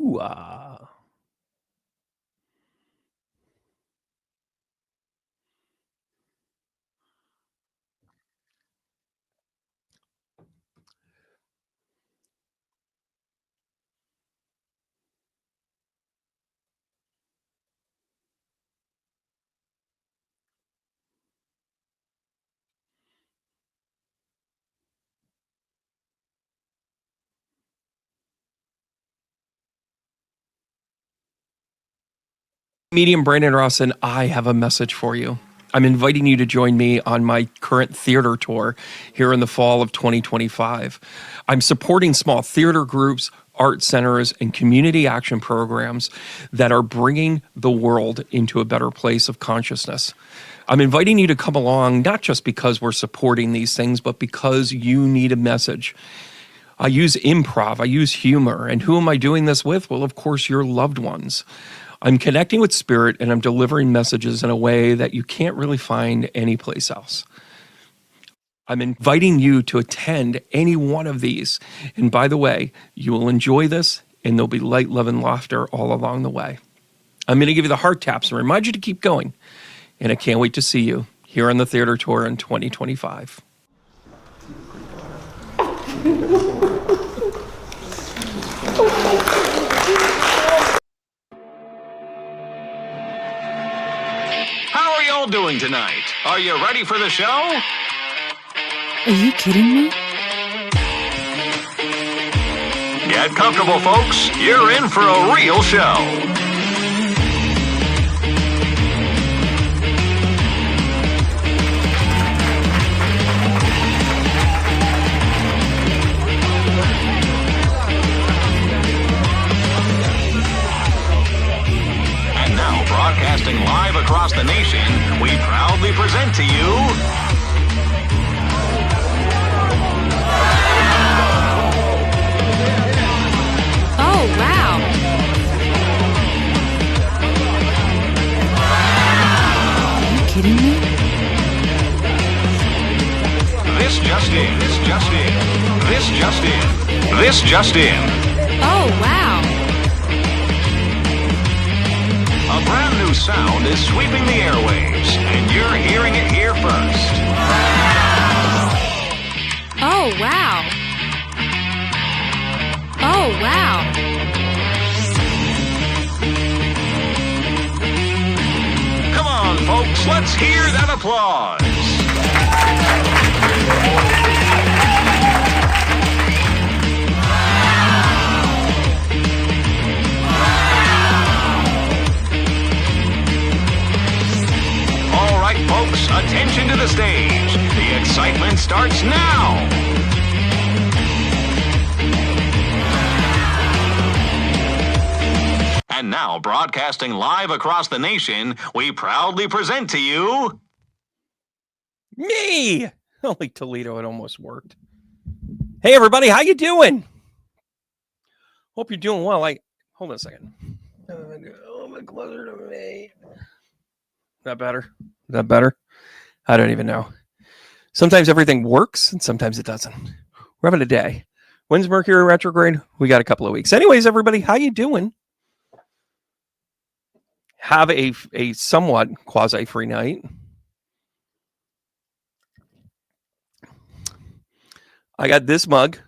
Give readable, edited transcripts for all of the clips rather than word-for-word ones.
Ooh. Medium Brandon Ross, and I have a message for you. I'm inviting you to join me on my current theater tour here in the fall of 2025. I'm supporting small theater groups, art centers, and community action programs that are bringing the world into a better place of consciousness. I'm inviting you to come along, not just because we're supporting these things, but because you need a message. I use improv, I use humor, and who am I doing this with? Well, of course, your loved ones. I'm connecting with spirit and I'm delivering messages in a way that you can't really find anyplace else. I'm inviting you to attend any one of these. And by the way, you will enjoy this and there'll be light, love, and laughter all along the way. I'm going to give you the heart taps and remind you to keep going. And I can't wait to see you here on the theater tour in 2025. How are y'all doing tonight? Are you ready for the show? Are you kidding me? Get comfortable, folks. You're in for a real show. And now, broadcasting live across the nation, we proudly present to you... Oh, wow. Are you kidding me? This just in. This just in. This just in. This just in. Oh, wow. A brand new sound is sweeping the airwaves, and you're hearing it here first. Oh, wow. Oh, wow. Come on, folks, let's hear that applause. All right, folks, attention to the stage. The excitement starts now. And now, broadcasting live across the nation, we proudly present to you... Me! Holy Toledo, it almost worked. Hey, everybody, how you doing? Hope you're doing well. Hold on a second. A little bit closer to me. That better? Is that better? I don't even know. Sometimes everything works, and sometimes it doesn't. We're having a day. When's Mercury retrograde? We got a couple of weeks. Anyways, everybody, how you doing? Have a somewhat quasi-free night. I got this mug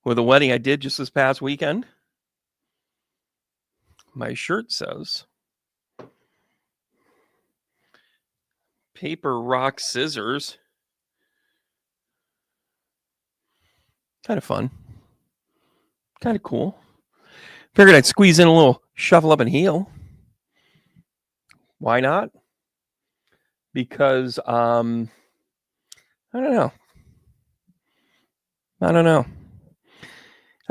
with a wedding I did just this past weekend. My shirt says, paper, rock, scissors. Kind of fun. Kind of cool. Figured I'd squeeze in a little shuffle up and heel. Why not? Because, I don't know. I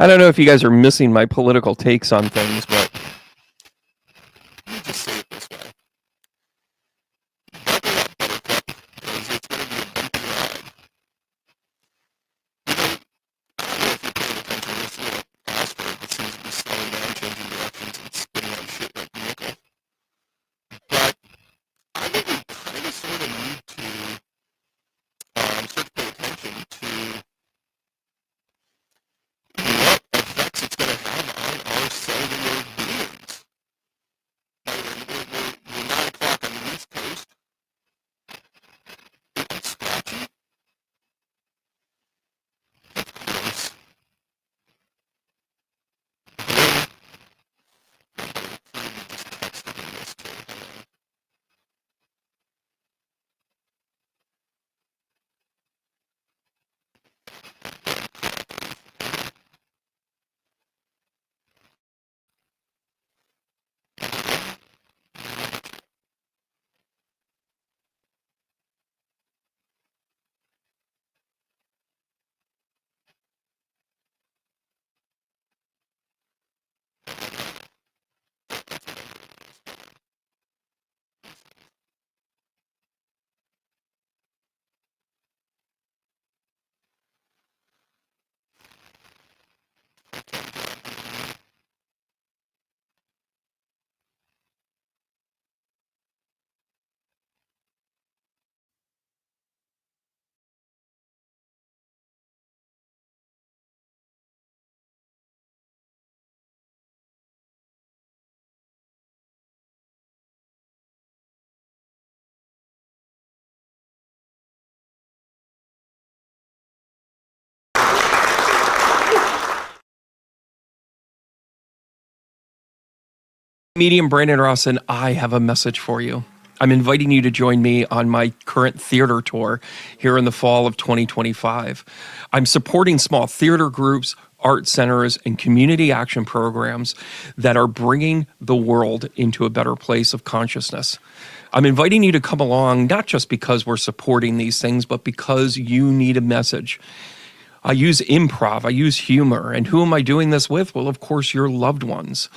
don't know if you guys are missing my political takes on things, but Let me just say it this way. Buckle up, Buttercup, because it's going to be a bumpy ride. You know, I don't know if you're paying attention to this little asteroid that seems to be slowing down, changing directions, and spitting out shit like nickel. But I think we kind of sort of need to start to pay attention to what effects it's going to have on our Medium Brandon Ross, and I have a message for you. I'm inviting you to join me on my current theater tour here in the fall of 2025. I'm supporting small theater groups, art centers, and community action programs that are bringing the world into a better place of consciousness. I'm inviting you to come along, not just because we're supporting these things, but because you need a message. I use improv, I use humor, and who am I doing this with? Well, of course, your loved ones.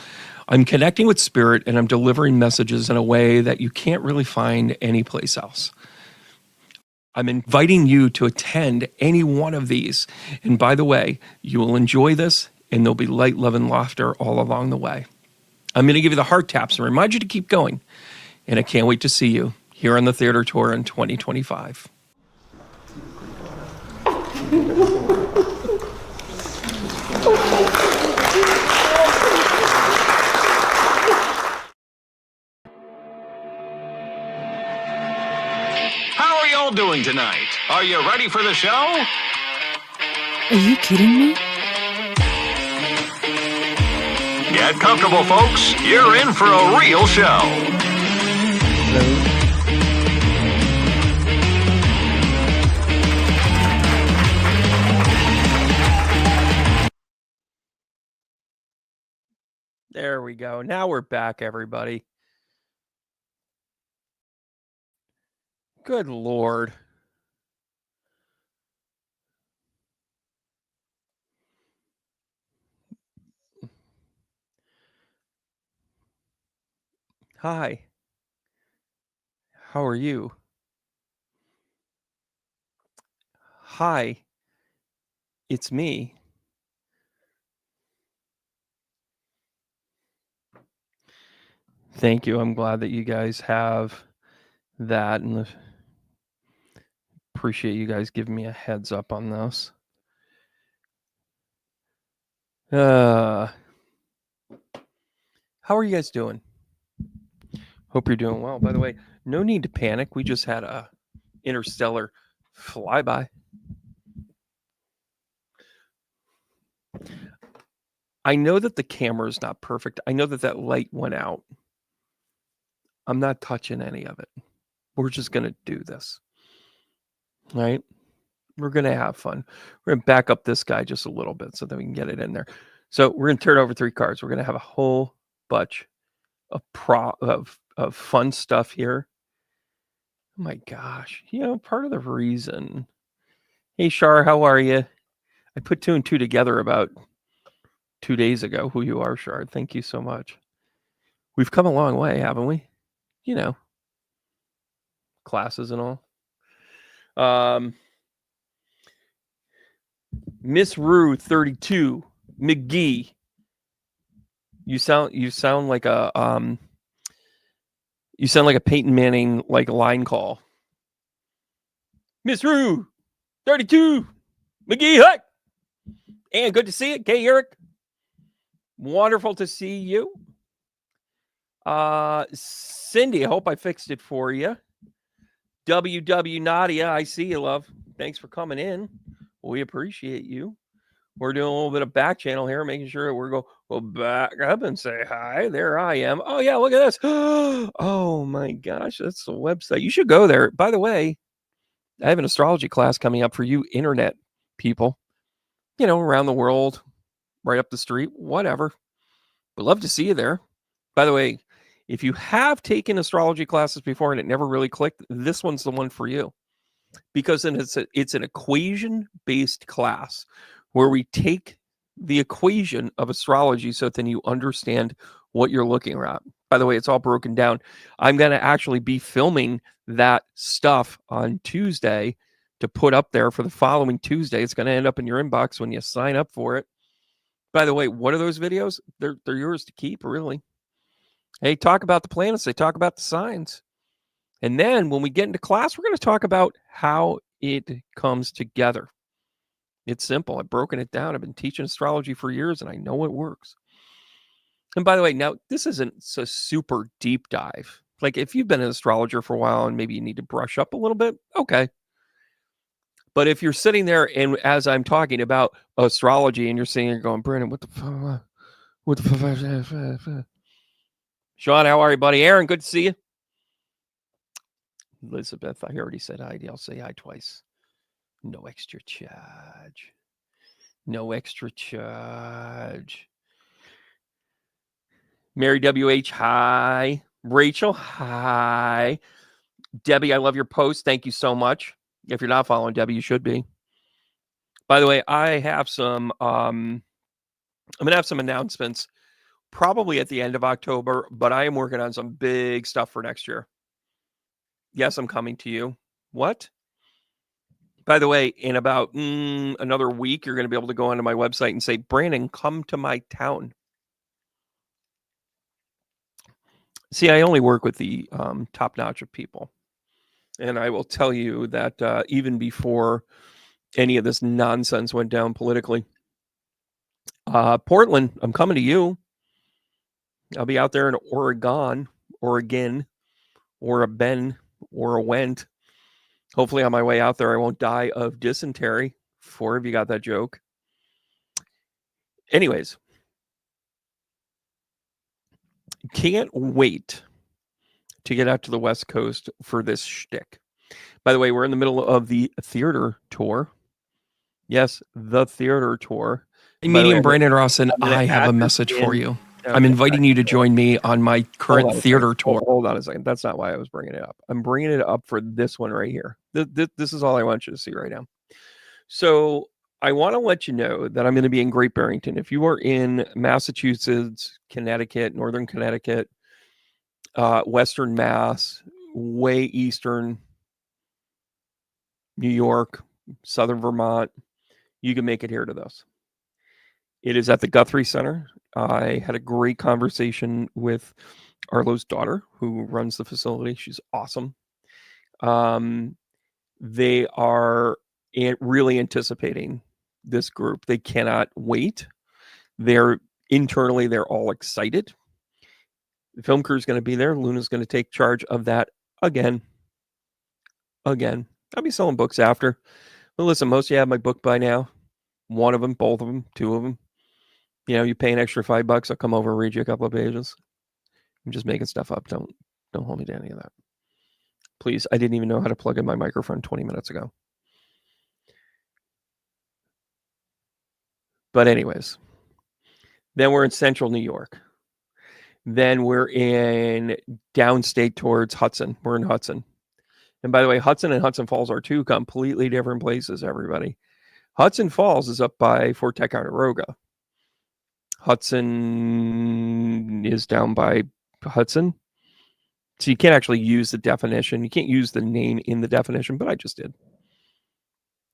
I'm connecting with spirit and I'm delivering messages in a way that you can't really find anyplace else. I'm inviting you to attend any one of these. And by the way, you will enjoy this and there'll be light, love, and laughter all along the way. I'm going to give you the heart taps and remind you to keep going. And I can't wait to see you here on the theater tour in 2025. How are y'all doing tonight? Are you ready for the show? Are you kidding me? Get comfortable, folks. You're in for a real show. There we go. Now we're back, everybody. Good Lord. Hi. How are you? Hi. It's me. Thank you. I'm glad that you guys have that and appreciate you guys giving me a heads up on this. How are you guys doing? Hope you're doing well. By the way, no need to panic. We just had a interstellar flyby. I know that the camera is not perfect. I know that that light went out. I'm not touching any of it. We're just going to do this. All right? We're going to have fun. We're going to back up this guy just a little bit so that we can get it in there. So we're going to turn over 3 cards. We're going to have a whole bunch of fun stuff here. Oh my gosh. You know, part of the reason. Hey, Shar, how are you? I put 2 and 2 together about 2 days ago. Who you are, Shar. Thank you so much. We've come a long way, haven't we? You know, classes and all. Miss Rue 32 McGee. You sound like a Peyton Manning like line call. Miss Rue 32 McGee. Hi. And good to see you, Kay Eric. Wonderful to see you. Cindy, I hope I fixed it for you. WW Nadia, I see you, love. Thanks for coming in. We appreciate you. We're doing a little bit of back channel here, making sure that we're go back up and say hi. There I am. Oh, yeah, look at this. Oh, my gosh, that's the website. You should go there. By the way, I have an astrology class coming up for you internet people, you know, around the world, right up the street, whatever. Would love to see you there. By the way, if you have taken astrology classes before and it never really clicked, this one's the one for you. Because then it's an equation-based class where we take the equation of astrology so that then you understand what you're looking at. By the way, it's all broken down. I'm going to actually be filming that stuff on Tuesday to put up there for the following Tuesday. It's going to end up in your inbox when you sign up for it. By the way, what are those videos? They're yours to keep, really. Hey, talk about the planets. They talk about the signs. And then when we get into class, we're going to talk about how it comes together. It's simple. I've broken it down. I've been teaching astrology for years, and I know it works. And by the way, now, this isn't a super deep dive. Like, if you've been an astrologer for a while and maybe you need to brush up a little bit, okay. But if you're sitting there and as I'm talking about astrology and you're sitting there going, Brandon, what the fuck? Sean, how are you, buddy? Aaron, good to see you. Elizabeth, I already said hi. I'll say hi twice. No extra charge. No extra charge. Mary WH, hi. Rachel, hi. Debbie, I love your post. Thank you so much. If you're not following Debbie, you should be. By the way, I have some I'm gonna have some announcements probably at the end of October, but I am working on some big stuff for next year. Yes, I'm coming to you. What? By the way, in about another week, you're going to be able to go onto my website and say, Brandon, come to my town. See, I only work with the top notch of people. And I will tell you that even before any of this nonsense went down politically, Portland, I'm coming to you. I'll be out there in Oregon, or a Ben, or a Went. Hopefully on my way out there, I won't die of dysentery. If you got that joke. Anyways, can't wait to get out to the West Coast for this shtick. By the way, we're in the middle of the theater tour. Yes, the theater tour. Medium Brandon Rawson, I have a message for you. I'm inviting you to join me on my current theater tour. Hold on a second. That's not why I was bringing it up. I'm bringing it up for this one right here. This is all I want you to see right now. So I want to let you know that I'm going to be in Great Barrington. If you are in Massachusetts, Connecticut, Northern Connecticut, Western Mass, way Eastern New York, Southern Vermont, you can make it here to this. It is at the Guthrie Center. I had a great conversation with Arlo's daughter, who runs the facility. She's awesome. They are really anticipating this group. They cannot wait. They're all excited. The film crew is going to be there. Luna's going to take charge of that again. I'll be selling books after. But listen, most of you have my book by now. One of them, both of them, two of them. You pay an extra $5, I'll come over and read you a couple of pages. I'm just making stuff up. Don't hold me to any of that. Please, I didn't even know how to plug in my microphone 20 minutes ago. But anyways, then we're in central New York. Then we're in downstate towards Hudson. We're in Hudson. And by the way, Hudson and Hudson Falls are two completely different places, everybody. Hudson Falls is up by Fort Ticonderoga. Hudson is down by Hudson. So you can't actually use the definition. You can't use the name in the definition, but I just did.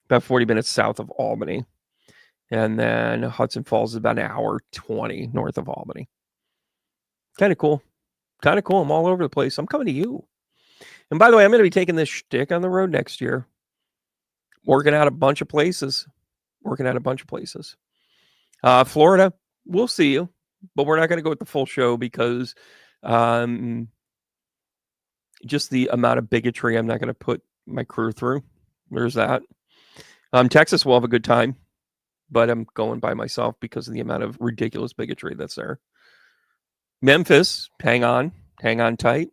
About 40 minutes south of Albany. And then Hudson Falls is about an hour 20 north of Albany. Kind of cool. I'm all over the place. I'm coming to you. And by the way, I'm going to be taking this shtick on the road next year. Working out a bunch of places. Florida, we'll see you. But we're not going to go with the full show because just the amount of bigotry I'm not going to put my crew through. There's that. Texas will have a good time. But I'm going by myself because of the amount of ridiculous bigotry that's there. Memphis, hang on tight.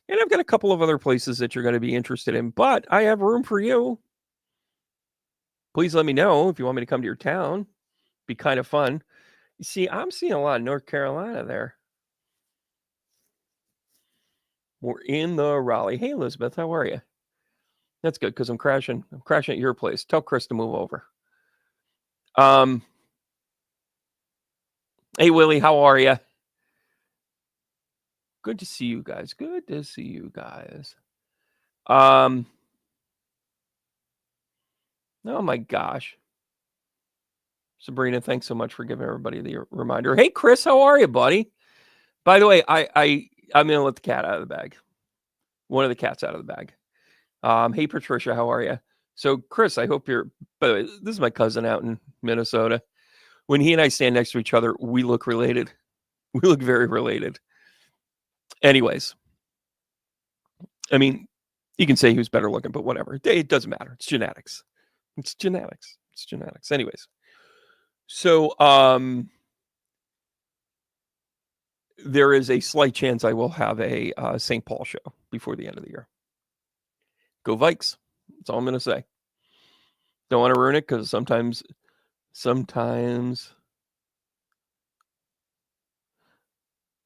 And I've got a couple of other places that you're going to be interested in, but I have room for you. Please let me know if you want me to come to your town. Be kind of fun. You see, I'm seeing a lot of North Carolina there. We're in the Raleigh. Hey, Elizabeth, how are you? That's good because I'm crashing at your place. Tell Chris to move over. Hey, Willie, how are you? Good to see you guys. Oh my gosh. Sabrina, thanks so much for giving everybody the reminder. Hey, Chris, how are you, buddy? By the way, I'm going to let the cat out of the bag. One of the cats out of the bag. Hey, Patricia, how are you? So, Chris, I hope you're... By the way, this is my cousin out in Minnesota. When he and I stand next to each other, we look related. We look very related. Anyways. I mean, you can say who's better looking, but whatever. It doesn't matter. It's genetics. Anyways. So, there is a slight chance I will have a St. Paul show before the end of the year. Go Vikes. That's all I'm going to say. Don't want to ruin it because sometimes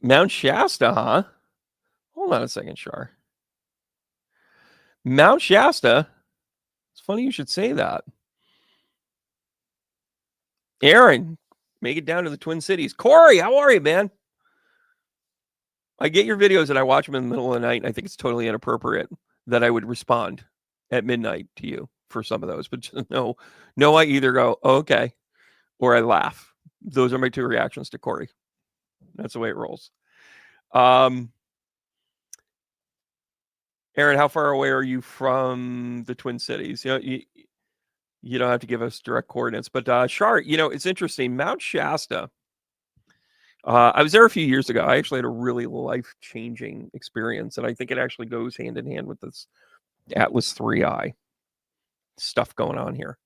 Mount Shasta, huh? Hold on a second, Shar. Mount Shasta. It's funny you should say that. Aaron, make it down to the Twin Cities. Corey, how are you, man? I get your videos and I watch them in the middle of the night, and I think it's totally inappropriate that I would respond at midnight to you for some of those. But just no, I either go, oh, okay, or I laugh. Those are my two reactions to Corey. That's the way it rolls. Aaron, how far away are you from the Twin Cities? You don't have to give us direct coordinates, but Shar, it's interesting. Mount Shasta. I was there a few years ago. I actually had a really life-changing experience, and I think it actually goes hand in hand with this Atlas 3i stuff going on here.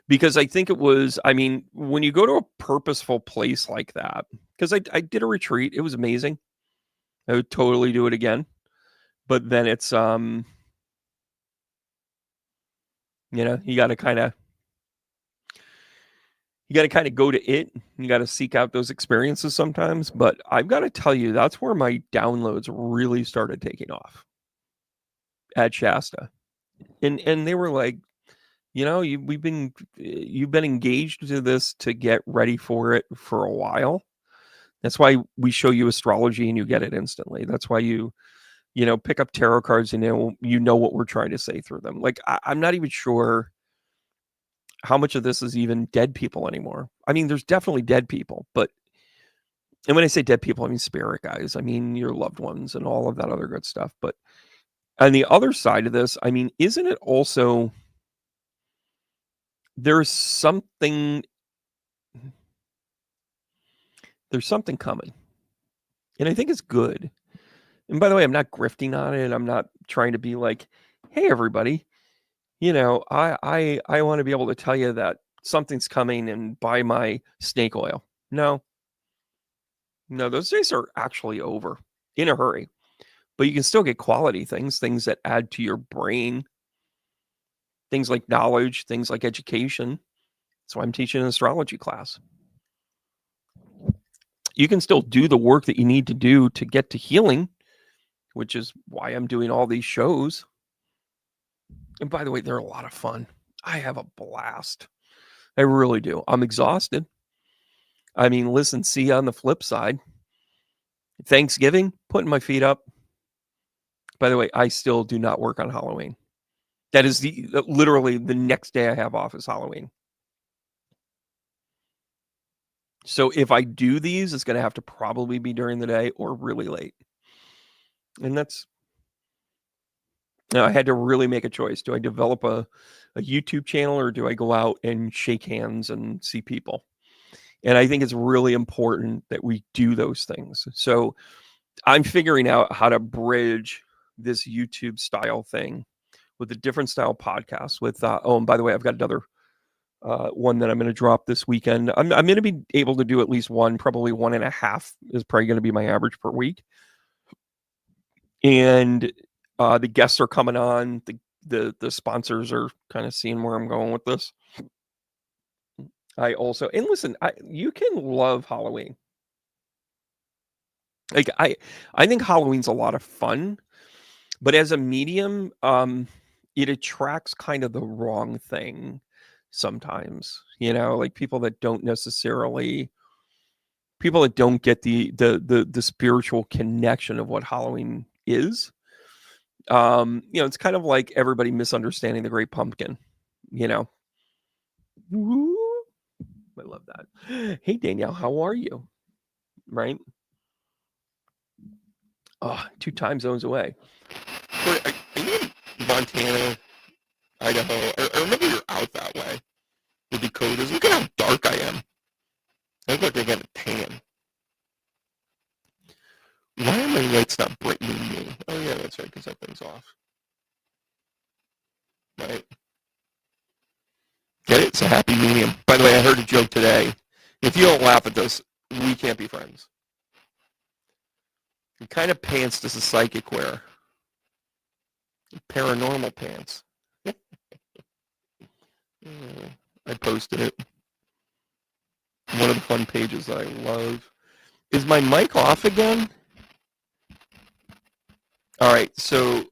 Because I think it was, when you go to a purposeful place like that, because I did a retreat, it was amazing. I would totally do it again. But then it's, you got to kind of go to it. You got to seek out those experiences sometimes. But I've got to tell you, that's where my downloads really started taking off at Shasta. And they were like, you've been engaged to this to get ready for it for a while. That's why we show you astrology and you get it instantly. That's why you pick up tarot cards and you know what we're trying to say through them. Like, I'm not even sure how much of this is even dead people anymore. There's definitely dead people, and when I say dead people, I mean spirit guys. I mean your loved ones and all of that other good stuff. But on the other side of this, isn't it also, there's something coming, and I think it's good. And by the way, I'm not grifting on it. I'm not trying to be like, hey, everybody, I want to be able to tell you that something's coming and buy my snake oil. No, those days are actually over in a hurry. But you can still get quality things that add to your brain, things like knowledge, things like education. That's why I'm teaching an astrology class. You can still do the work that you need to do to get to healing, which is why I'm doing all these shows. And by the way, they're a lot of fun. I have a blast. I really do. I'm exhausted. Listen, see you on the flip side. Thanksgiving, putting my feet up. By the way, I still do not work on Halloween. That is literally the next day I have off is Halloween. So if I do these, it's going to have to probably be during the day or really late. And that's, I had to really make a choice. Do I develop a YouTube channel or do I go out and shake hands and see people? And I think it's really important that we do those things. So I'm figuring out how to bridge this YouTube style thing with a different style podcast with, and by the way, I've got another one that I'm going to drop this weekend. I'm going to be able to do at least one, probably 1.5 is probably going to be my average per week. And the guests are coming on. The sponsors are kind of seeing where I'm going with this. I also, and listen, you can love Halloween. Like I think Halloween's a lot of fun, but as a medium, it attracts kind of the wrong thing sometimes. Like people that don't get the spiritual connection of what Halloween is. It's kind of like everybody misunderstanding the Great Pumpkin. Ooh, I love that. Hey Danielle, how are you? Right? Oh, 2 time zones away. Are you in Montana, Idaho? I remember you're out that way. The Dakotas. Look at how dark I am. I look like I got a tan. Why are my lights not brightening me? Oh yeah, that's right, because that thing's off. Right. Get it? It's a happy medium. By the way, I heard a joke today. If you don't laugh at this, we can't be friends. The kind of pants does a psychic wear? Paranormal pants. I posted it. One of the fun pages I love. Is my mic off again? All right, so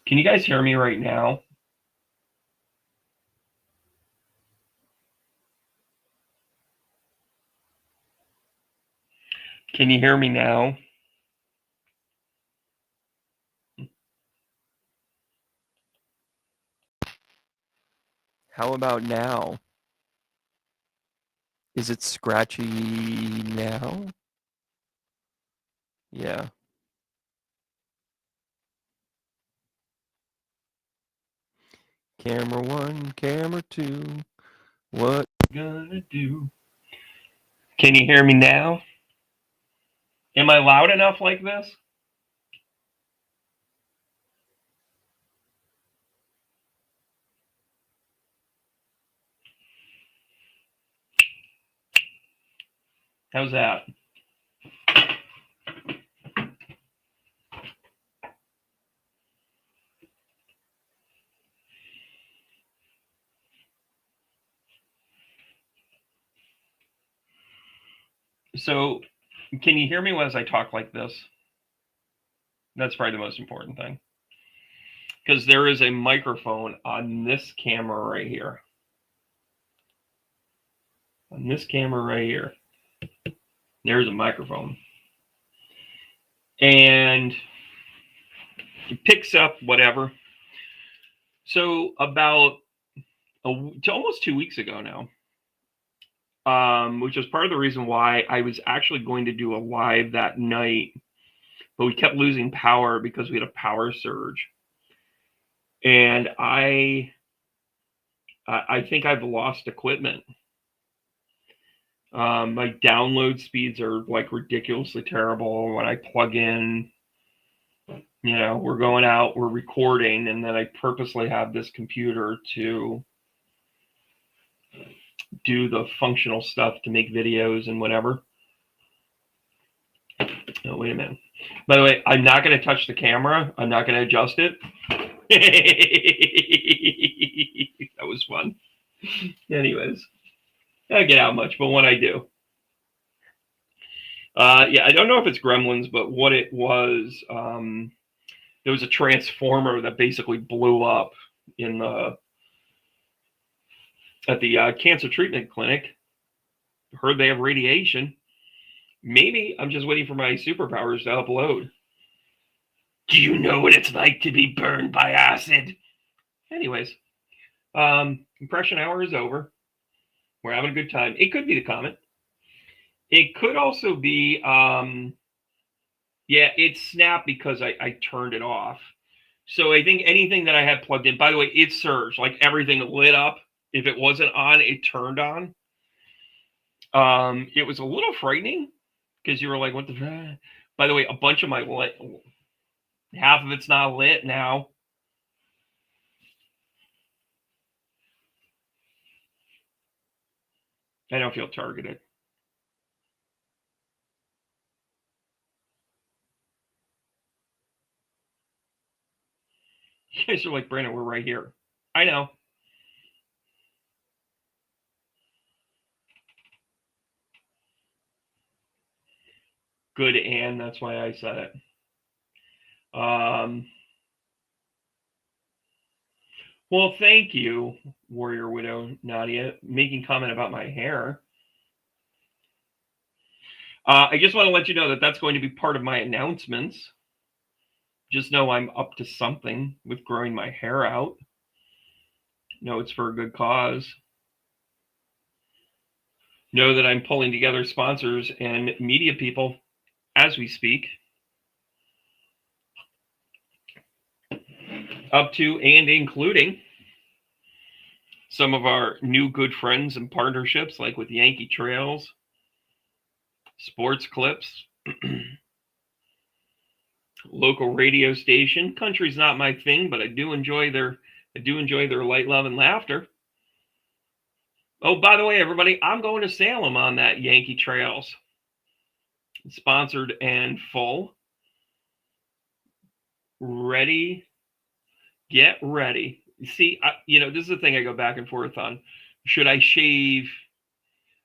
can you guys hear me right now? Can you hear me now? How about now? Is it scratchy now? Yeah. Camera 1, camera 2. What you gonna do? Can you hear me now? Am I loud enough like this? How's that? So, can you hear me as I talk like this? That's probably the most important thing. Because there is a microphone on this camera right here. On this camera right here. There's a microphone. And it picks up whatever. So about almost 2 weeks ago now, which was part of the reason why I was actually going to do a live that night, but we kept losing power because we had a power surge. And I think I've lost equipment. My download speeds are like ridiculously terrible. When I plug in, we're going out, we're recording, and then I purposely have this computer to do the functional stuff to make videos and whatever. Oh, wait a minute. By the way, I'm not going to touch the camera. I'm not going to adjust it. That was fun. Anyways, I don't get out much, but when I do. Yeah, I don't know if it's Gremlins, but what it was, there was a transformer that basically blew up at the cancer treatment clinic. Heard they have radiation. Maybe I'm just waiting for my superpowers to upload. Do you know what it's like to be burned by acid? Anyways, compression hour is over. We're having a good time. It could be the comet. It could also be, yeah, it snapped because I turned it off. So I think anything that I had plugged in, by the way, it surged. Like everything lit up. If it wasn't on, it turned on. It was a little frightening because you were like, what the? By the way, a bunch of my half of it's not lit now. I don't feel targeted. You guys are like, Brandon, we're right here. I know. Good, Anne. That's why I said it. Well, thank you, Warrior Widow Nadia, making comment about my hair. I just want to let you know that that's going to be part of my announcements. Just know I'm up to something with growing my hair out. Know it's for a good cause. Know that I'm pulling together sponsors and media people as we speak. Up to and including some of our new good friends and partnerships, like with Yankee Trails, Sports Clips, local radio station. Country's not my thing, but I do enjoy their light, love, and laughter. Oh, by the way, everybody, I'm going to Salem on that Yankee Trails. Sponsored and full. Ready. Get ready. See, this is the thing I go back and forth on. Should I shave?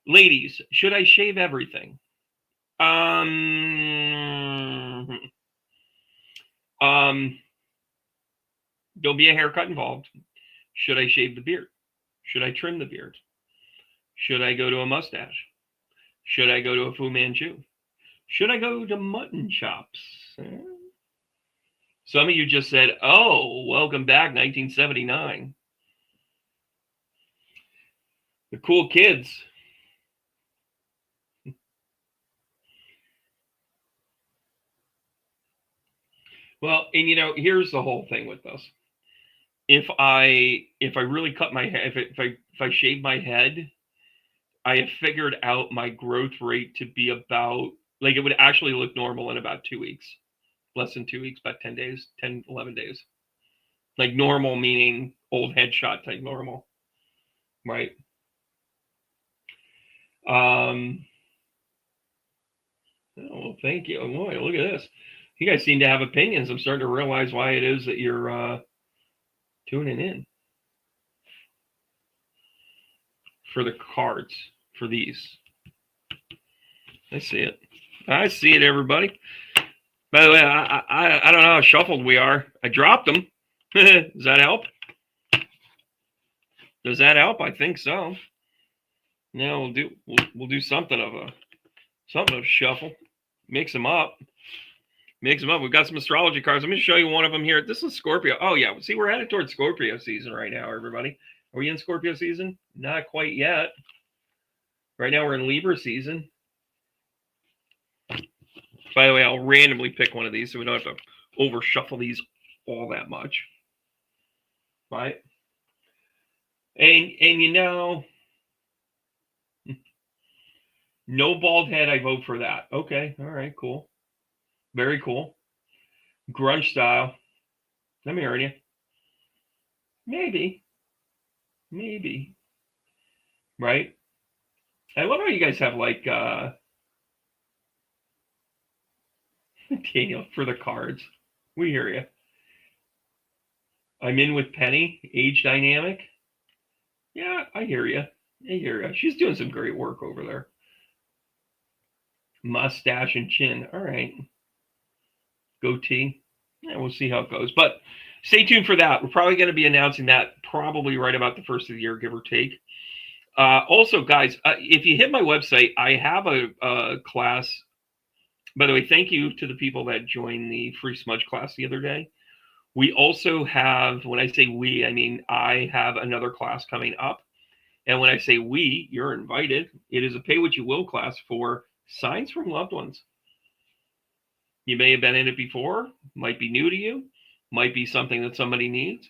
Ladies, should I shave everything? There'll be a haircut involved. Should I shave the beard? Should I trim the beard? Should I go to a mustache? Should I go to a Fu Manchu? Should I go to mutton chops? Some of you just said, oh, welcome back, 1979. The cool kids. Well, and here's the whole thing with this. If I really cut my head, if I shave my head, I have figured out my growth rate to be about, like, it would actually look normal in about 2 weeks. Less than 2 weeks, about 10 days, 10, 11 days. Like normal meaning old headshot type normal. Right? Oh, well, thank you. Oh, boy, look at this. You guys seem to have opinions. I'm starting to realize why it is that you're tuning in. For the cards, for these. I see it. I see it, everybody. By the way, I don't know how shuffled we are. I dropped them. Does that help? Does that help? I think so. Now we'll do something of a shuffle. Mix them up. We've got some astrology cards. Let me show you one of them here. This is Scorpio. Oh yeah, see, we're headed towards Scorpio season right now, everybody. Are we in Scorpio season? Not quite yet. Right now we're in Libra season. By the way, I'll randomly pick one of these so we don't have to over shuffle these all that much. Right? And no bald head, I vote for that. Okay, all right, cool. Very cool. Grunge style. I'm hearing you. Maybe. Right? I love how you guys have like Daniel for the cards. We hear you. I'm in with Penny. Age dynamic. Yeah, I hear you. She's doing some great work over there. Mustache and chin. All right. Goatee. Yeah, we'll see how it goes. But stay tuned for that. We're probably going to be announcing that probably right about the first of the year, give or take. Also, guys, if you hit my website, I have a class. By the way, thank you to the people that joined the free smudge class the other day. We also have, when I say we, I mean I have another class coming up. And when I say we, you're invited. It is a pay what you will class for signs from loved ones. You may have been in it before, might be new to you, might be something that somebody needs.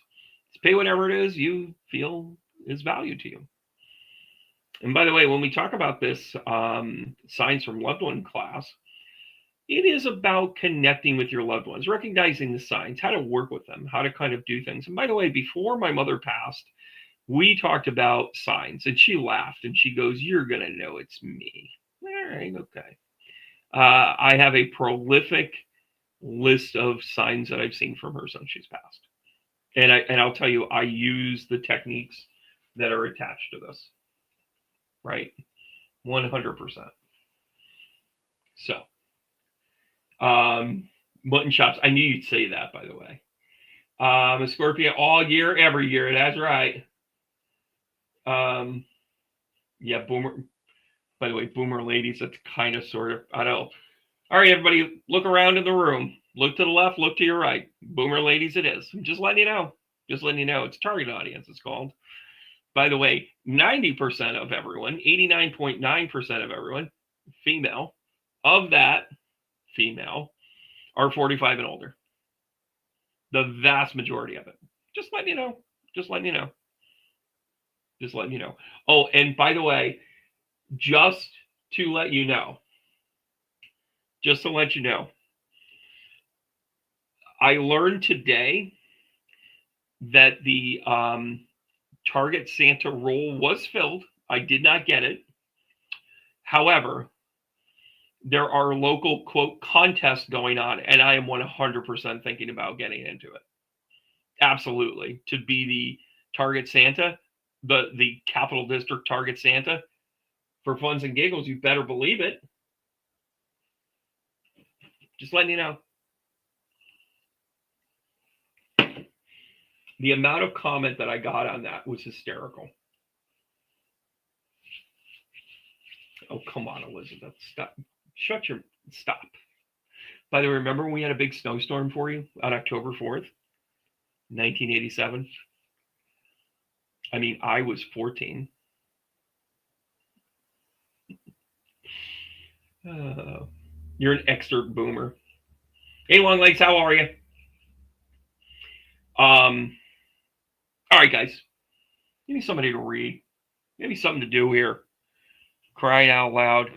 Just pay whatever it is you feel is value to you. And by the way, when we talk about this signs from loved one class, it is about connecting with your loved ones, recognizing the signs, how to work with them, how to kind of do things. And by the way, before my mother passed, we talked about signs, and she laughed and she goes, "You're going to know it's me." All right, okay. I have a prolific list of signs that I've seen from her since she's passed. And I'll tell you, I use the techniques that are attached to this. Right? 100%. So, mutton chops. I knew you'd say that, by the way. A Scorpio all year, every year. That's right. Yeah, boomer. By the way, boomer ladies, that's kind of sort of, I don't know. All right, everybody, look around in the room. Look to the left, look to your right. Boomer ladies it is. I'm just letting you know. It's target audience, it's called. By the way, 90% of everyone, 89.9% of everyone, female, of that female, are 45 and older. The vast majority of it. Just letting you know. Just letting you know. Oh, and by the way, just to let you know, I learned today that the Target Santa role was filled. I did not get it. However, there are local, quote, contests going on, and I am 100% thinking about getting into it. Absolutely. To be the Target Santa, the Capital District Target Santa, for funs and giggles, you better believe it. Just letting you know. The amount of comment that I got on that was hysterical. Oh, come on, Elizabeth. Stop. Stop. By the way, remember when we had a big snowstorm for you on October 4th, 1987? I mean, I was 14. You're an excerpt boomer. Hey, Long Legs, how are you? All right, guys. Give me somebody to read. Give me something to do here. Crying out loud.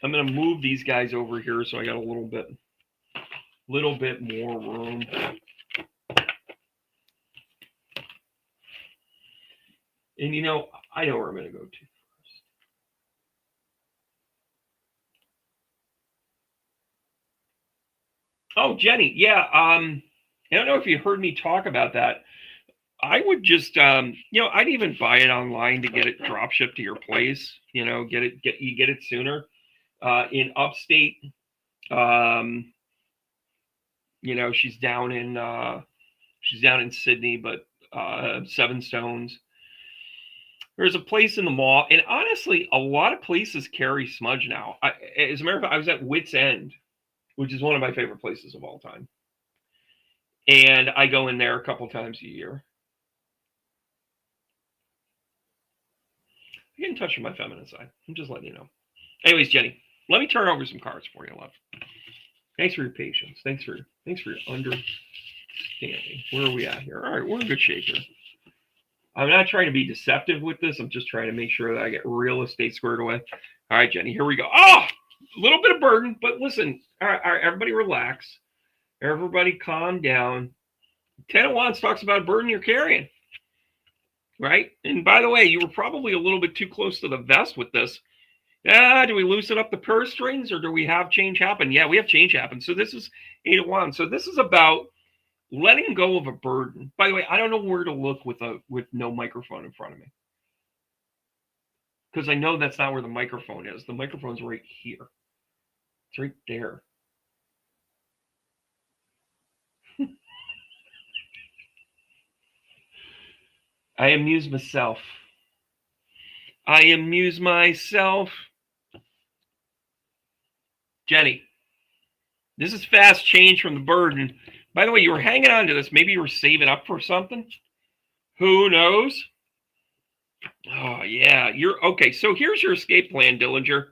I'm going to move these guys over here so I got a little bit more room. And you know, I know where I'm going to go to first. Oh, Jenny, yeah. I don't know if you heard me talk about that. I would just, I'd even buy it online to get it drop shipped to your place. You know, get it sooner. In upstate, she's down in Sydney, but Seven Stones. There's a place in the mall, and honestly, a lot of places carry smudge now. As a matter of fact, I was at Wits End, which is one of my favorite places of all time, and I go in there a couple times a year. I get in touch with my feminine side. I'm just letting you know. Anyways, Jenny, let me turn over some cards for you, love. Thanks for your patience. Thanks for your understanding. Where are we at here? All right, we're in good shape here. I'm not trying to be deceptive with this. I'm just trying to make sure that I get real estate squared away. All right, Jenny, here we go. Oh, a little bit of burden, but listen. All right, everybody relax. Everybody calm down. 10 of Wands talks about a burden you're carrying, right? And by the way, you were probably a little bit too close to the vest with this. Do we loosen up the purse strings, or do we have change happen? Yeah, we have change happen. So this is 8 of Wands. So this is about letting go of a burden. By the way, I don't know where to look with no microphone in front of me, because I know that's not where the microphone is. The microphone's right here. It's right there. I amuse myself. Jenny, this is fast change from the burden. By the way, you were hanging on to this. Maybe you were saving up for something. Who knows? Oh, yeah. You're okay. So here's your escape plan, Dillinger.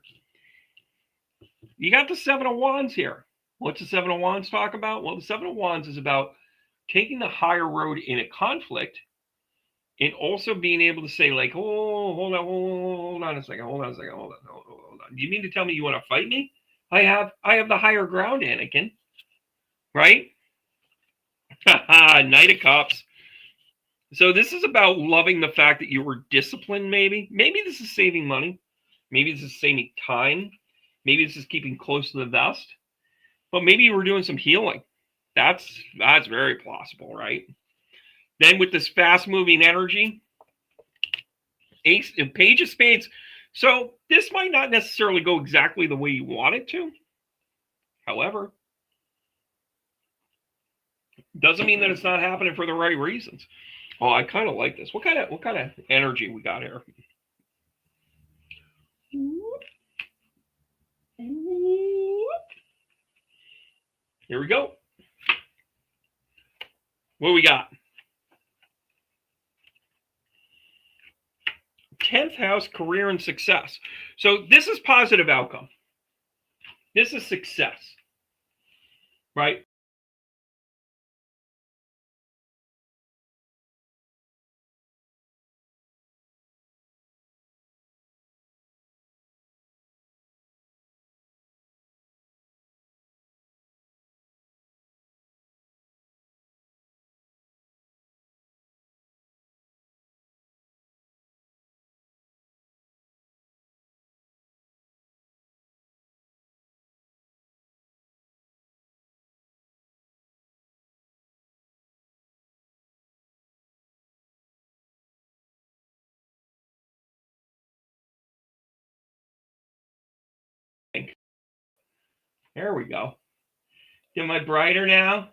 You got the 7 of Wands here. What's the 7 of Wands talk about? Well, the 7 of Wands is about taking the higher road in a conflict, and also being able to say, like, oh, hold on a second. Hold on. You mean to tell me you want to fight me? I have the higher ground, Anakin. Right? Knight of Cups. So this is about loving the fact that you were disciplined, maybe. Maybe this is saving money. Maybe this is saving time. Maybe this is keeping close to the vest. But maybe you were doing some healing. That's very plausible, right? Then with this fast-moving energy, Page of Spades. So this might not necessarily go exactly the way you want it to. However, doesn't mean that it's not happening for the right reasons. Oh, I kind of like this. What kind of energy we got here? Here we go. What we got? 10th house, career and success. So this is positive outcome. This is success, right? There we go. Am I brighter now?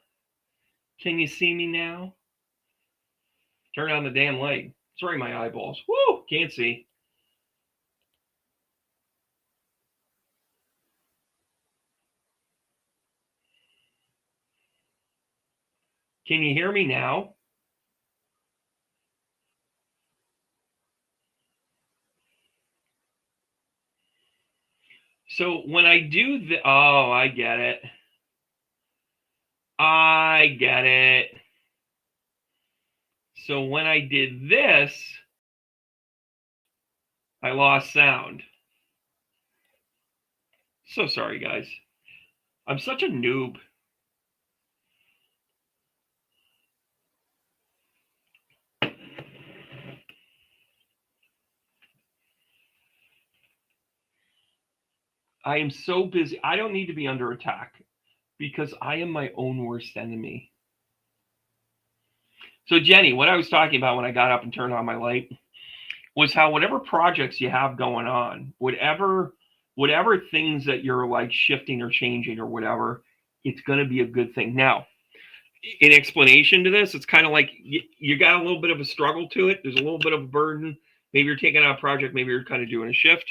Can you see me now? Turn on the damn light. Sorry, my eyeballs. Woo! Can't see. Can you hear me now? So when I do the, oh, I get it. I get it. So when I did this, I lost sound. So sorry, guys. I'm such a noob. I am so busy. I don't need to be under attack because I am my own worst enemy. So Jenny, what I was talking about when I got up and turned on my light was how whatever projects you have going on, whatever things that you're like shifting or changing or whatever, it's going to be a good thing. Now, in explanation to this, it's kind of like you got a little bit of a struggle to it. There's a little bit of a burden. Maybe you're taking on a project. Maybe you're kind of doing a shift.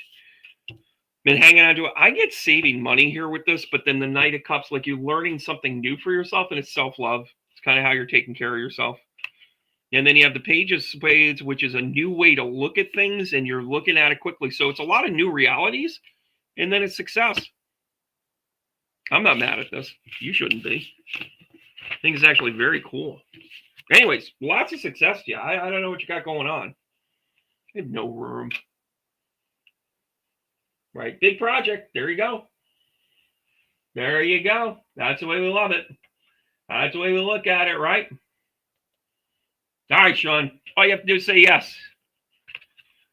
Been hanging on to it. I get saving money here with this, but then the Knight of Cups, like you're learning something new for yourself, and it's self-love. It's kind of how you're taking care of yourself. And then you have the Page of Spades, which is a new way to look at things, and you're looking at it quickly. So it's a lot of new realities, and then it's success. I'm not mad at this. You shouldn't be. I think it's actually very cool. Anyways, lots of success to you. I don't know what you got going on. I have no room. Right, big project. There you go. There you go. That's the way we love it. That's the way we look at it, right? All right, Sean. All you have to do is say yes.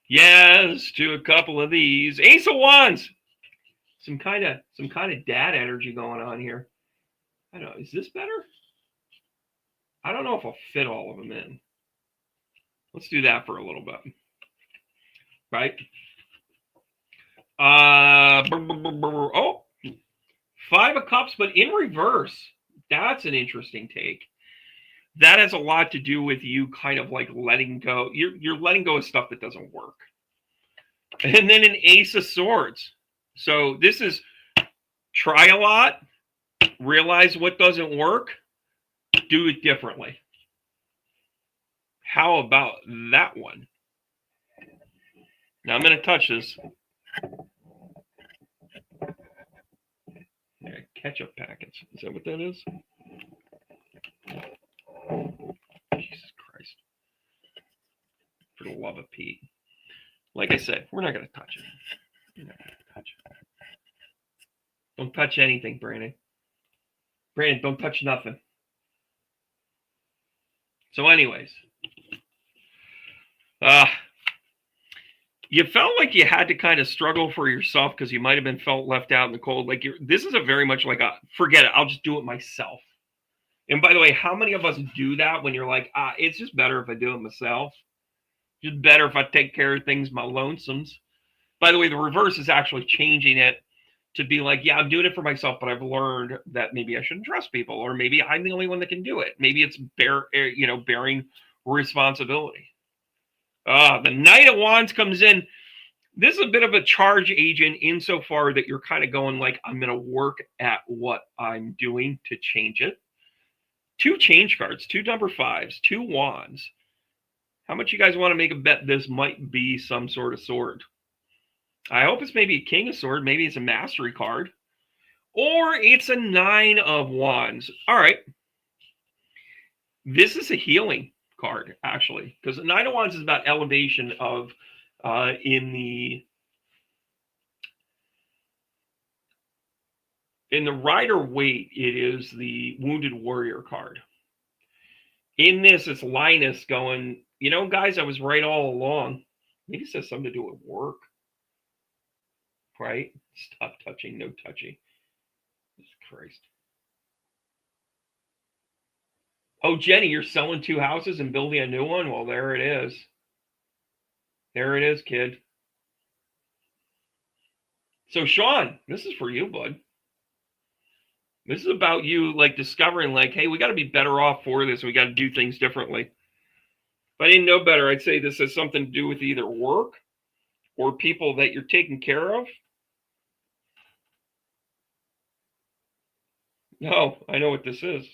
Yes to a couple of these. Ace of Wands. Some kind of dad energy going on here. I don't know. Is this better? I don't know if I'll fit all of them in. Let's do that for a little bit. Right? Oh, Five of Cups, but in reverse. That's an interesting take. That has a lot to do with you kind of like letting go. You're letting go of stuff that doesn't work. And then an Ace of Swords. So this is try a lot, realize what doesn't work, do it differently. How about that one? Now I'm going to touch this. Yeah, ketchup packets. Is that what that is? Jesus Christ. For the love of Pete. Like I said, we're not going to touch it. We're not going to touch it. Don't touch anything, Brandon. Brandon, don't touch nothing. So anyways. You felt like you had to kind of struggle for yourself because you might have been felt left out in the cold. Like this is a very much like a forget it. I'll just do it myself. And by the way, how many of us do that when you're like, it's just better if I do it myself. Just better if I take care of things my lonesomes. By the way, the reverse is actually changing it to be like, yeah, I'm doing it for myself, but I've learned that maybe I shouldn't trust people, or maybe I'm the only one that can do it. Maybe it's bearing responsibility. The Knight of Wands comes in. This is a bit of a charge agent insofar that you're kind of going like, I'm going to work at what I'm doing to change it. 2 change cards, 2 number 5s, 2 wands. How much you guys want to make a bet this might be some sort of sword? I hope it's maybe a King of Sword. Maybe it's a mastery card. Or it's a 9 of Wands. All right. This is a healing card, actually. Because the 9 of Wands is about elevation of in the Rider-Waite, it is the Wounded Warrior card. In this, it's Linus going, guys, I was right all along. Maybe this has something to do with work. Right? Stop touching, no touching. Jesus Christ. Oh, Jenny, you're selling 2 houses and building a new one? Well, there it is. There it is, kid. So, Sean, this is for you, bud. This is about you like discovering like, hey, we got to be better off for this. We got to do things differently. If I didn't know better, I'd say this has something to do with either work or people that you're taking care of. No, I know what this is.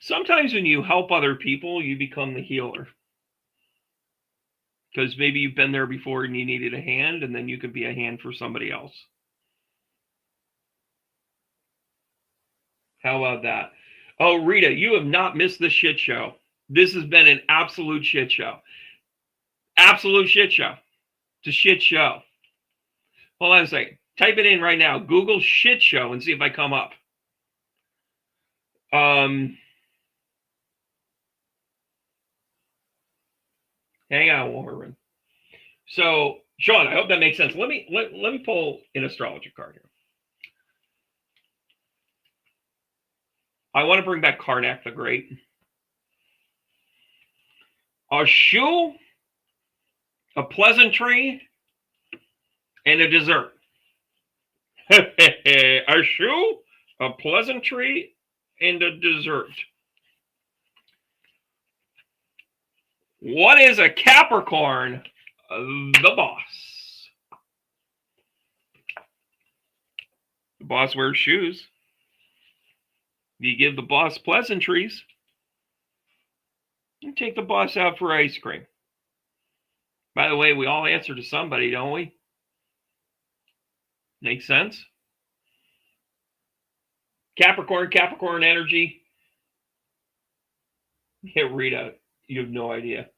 Sometimes when you help other people, you become the healer. Because maybe you've been there before and you needed a hand, and then you could be a hand for somebody else. How about that? Oh, Rita, you have not missed the shit show. This has been an absolute shit show. Absolute shit show. It's a shit show. Hold on a second. Type it in right now. Google shit show and see if I come up. Hang on, Warren. So, Sean, I hope that makes sense. Let me pull an astrology card here. I want to bring back Karnak the Great. A shoe, a pleasantry, and a dessert. A shoe, a pleasantry, and a dessert. What is a Capricorn? The boss. The boss wears shoes. You give the boss pleasantries. You take the boss out for ice cream. By the way, we all answer to somebody, don't we? Makes sense? Capricorn energy. Yeah, Rita, you have no idea.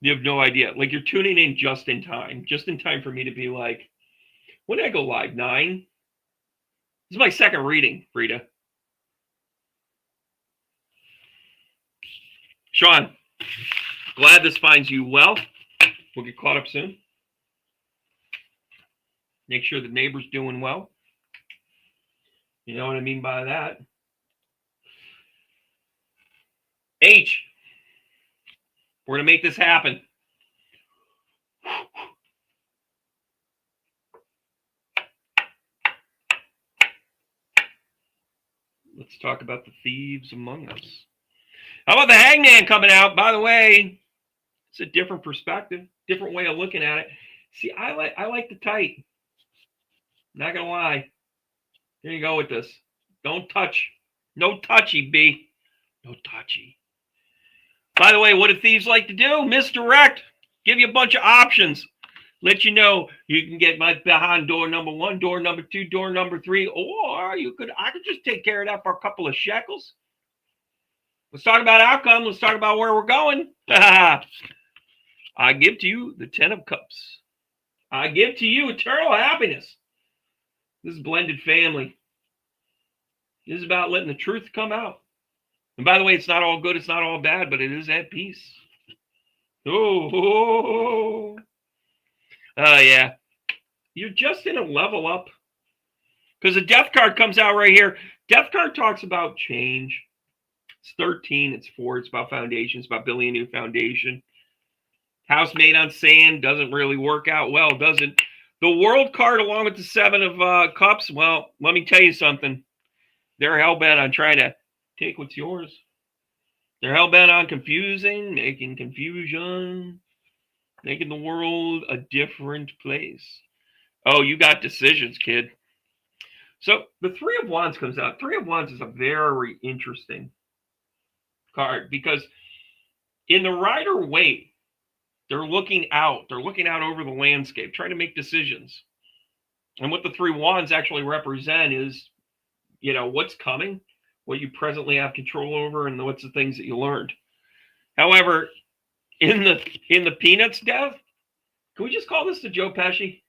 You have no idea. Like, you're tuning in just in time for me to be like, when did I go live? 9? This is my second reading, Rita. Sean, glad this finds you well. We'll get caught up soon. Make sure the neighbor's doing well. You know what I mean by that. H, we're going to make this happen. Let's talk about the thieves among us. How about the Hangman coming out? By the way, it's a different perspective, different way of looking at it. See, I like the tight. Not gonna lie. Here you go with this. Don't touch. No touchy, B. No touchy. By the way, what do thieves like to do? Misdirect. Give you a bunch of options. Let you know you can get my behind door number 1, door number 2, door number 3, or I could just take care of that for a couple of shekels. Let's talk about outcome. Let's talk about where we're going. I give to you the 10 of Cups. I give to you eternal happiness. This is blended family. This is about letting the truth come out. And by the way, it's not all good. It's not all bad, but it is at peace. Oh, yeah. You're just in a level up. Because the death card comes out right here. Death card talks about change. It's 13. It's 4. It's about foundation. It's about building a new foundation. House made on sand doesn't really work out well, does it? The world card along with the 7 of Cups, well, let me tell you something. They're hell-bent on trying to take what's yours. They're hell-bent on confusing, making confusion, making the world a different place. Oh, you got decisions, kid. So the 3 of Wands comes out. 3 of Wands is a very interesting card because in the Rider-Waite, they're looking out. They're looking out over the landscape, trying to make decisions. And what the 3 Wands actually represent is, you know, what's coming, what you presently have control over, and what's the things that you learned. However, in the Peanuts death, can we just call this the Joe Pesci?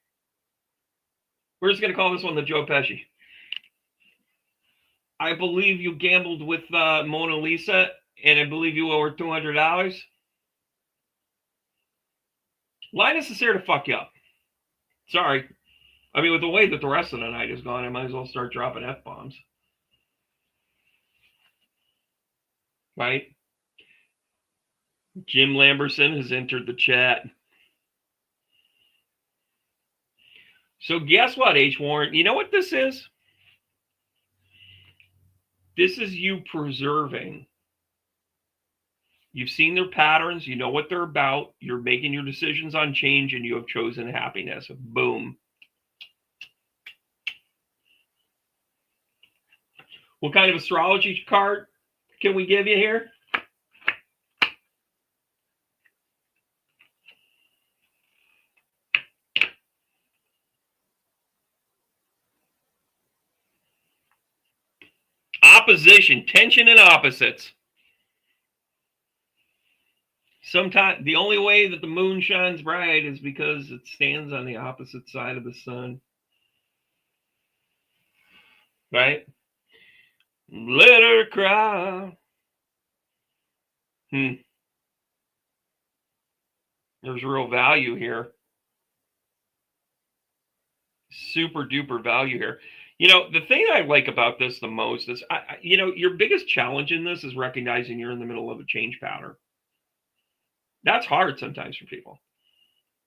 We're just going to call this one the Joe Pesci. I believe you gambled with Mona Lisa, and I believe you owe her $200. Linus is here to fuck you up. Sorry. I mean, with the way that the rest of the night is gone, I might as well start dropping F-bombs. Right? Jim Lamberson has entered the chat. So guess what, H. Warren? You know what this is? This is you preserving. You've seen their patterns. You know what they're about. You're making your decisions on change, and you have chosen happiness. Boom. What kind of astrology card can we give you here? Opposition, tension, and opposites. Sometimes the only way that the moon shines bright is because it stands on the opposite side of the sun. Right? Let her cry. There's real value here. Super duper value here. You know, the thing I like about this the most is, your biggest challenge in this is recognizing you're in the middle of a change pattern. That's hard sometimes for people.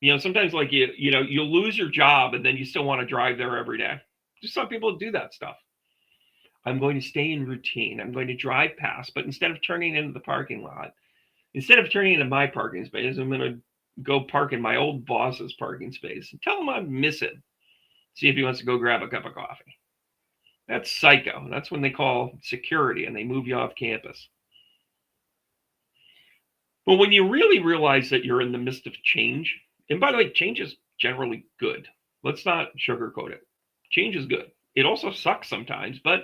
You know, sometimes like you'll lose your job and then you still want to drive there every day. Just some people do that stuff. I'm going to stay in routine. I'm going to drive past, but instead of turning into the parking lot, instead of turning into my parking space, I'm going to go park in my old boss's parking space and tell him I miss him. See if he wants to go grab a cup of coffee. That's psycho. That's when they call security and they move you off campus. But when you really realize that you're in the midst of change, and by the way, change is generally good. Let's not sugarcoat it. Change is good. It also sucks sometimes, but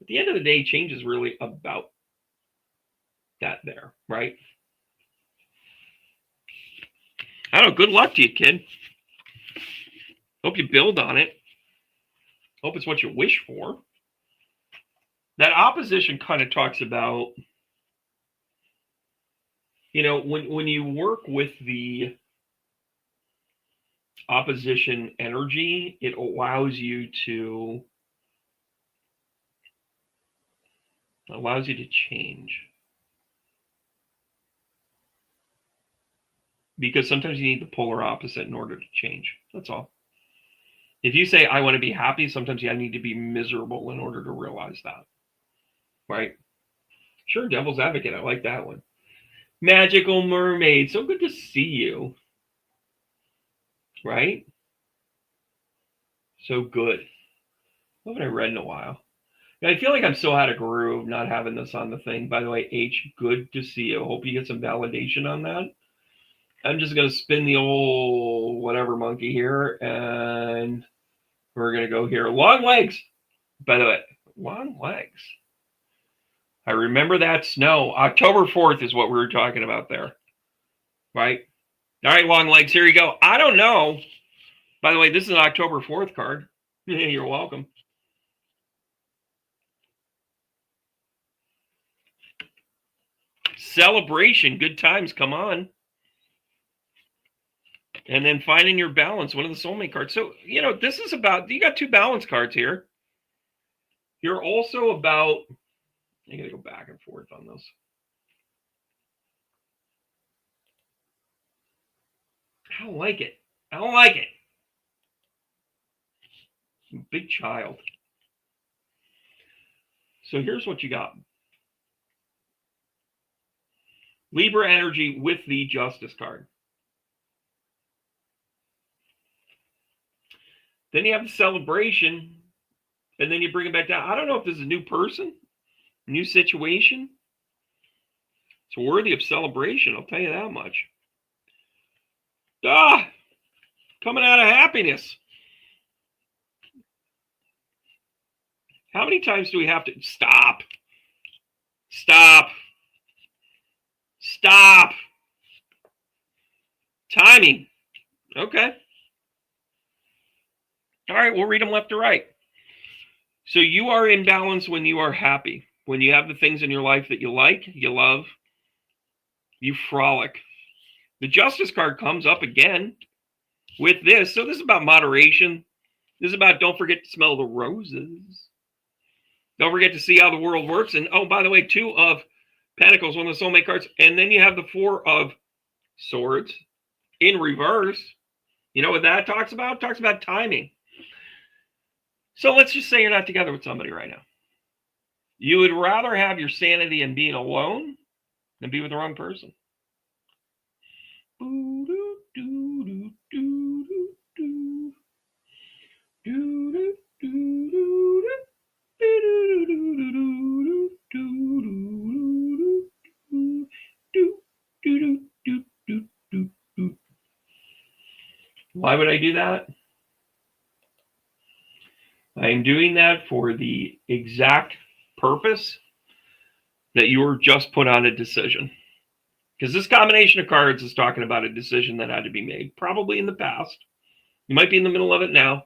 at the end of the day, change is really about that there, right? I don't know. Good luck to you, kid. Hope you build on it. Hope it's what you wish for. That opposition kind of talks about, when you work with the opposition energy, it allows you to change. Because sometimes you need the polar opposite in order to change. That's all. If you say, I want to be happy, sometimes I need to be miserable in order to realize that. Right? Sure, devil's advocate. I like that one. Magical mermaid. So good to see you. Right? So good. What haven't I read in a while? I feel like I'm so out of groove not having this on the thing. By the way, H, good to see you. Hope you get some validation on that. I'm just going to spin the old whatever monkey here, and we're going to go here. Long legs. By the way, long legs. I remember that snow. October 4th is what we were talking about there. Right? All right, long legs. Here you go. I don't know. By the way, this is an October 4th card. You're welcome. Celebration. Good times. Come on. And then finding your balance, one of the soulmate cards. So, this is about, you got two balance cards here. You're also about, I got to go back and forth on this. I don't like it. I don't like it. Big child. So here's what you got. Libra energy with the Justice card. Then you have the celebration, and then you bring it back down. I don't know if this is a new person, new situation. It's worthy of celebration, I'll tell you that much. Coming out of happiness. How many times do we have to stop? Timing. Okay. All right, we'll read them left to right. So you are in balance when you are happy. When you have the things in your life that you like, you love, you frolic. The Justice card comes up again with this. So this is about moderation. This is about don't forget to smell the roses. Don't forget to see how the world works. And by the way, 2 of Pentacles, one of the soulmate cards. And then you have the 4 of Swords in reverse. You know what that talks about? It talks about timing. So let's just say you're not together with somebody right now. You would rather have your sanity and being alone than be with the wrong person. Why would I do that? I am doing that for the exact purpose that you were just put on a decision. Because this combination of cards is talking about a decision that had to be made, probably in the past. You might be in the middle of it now.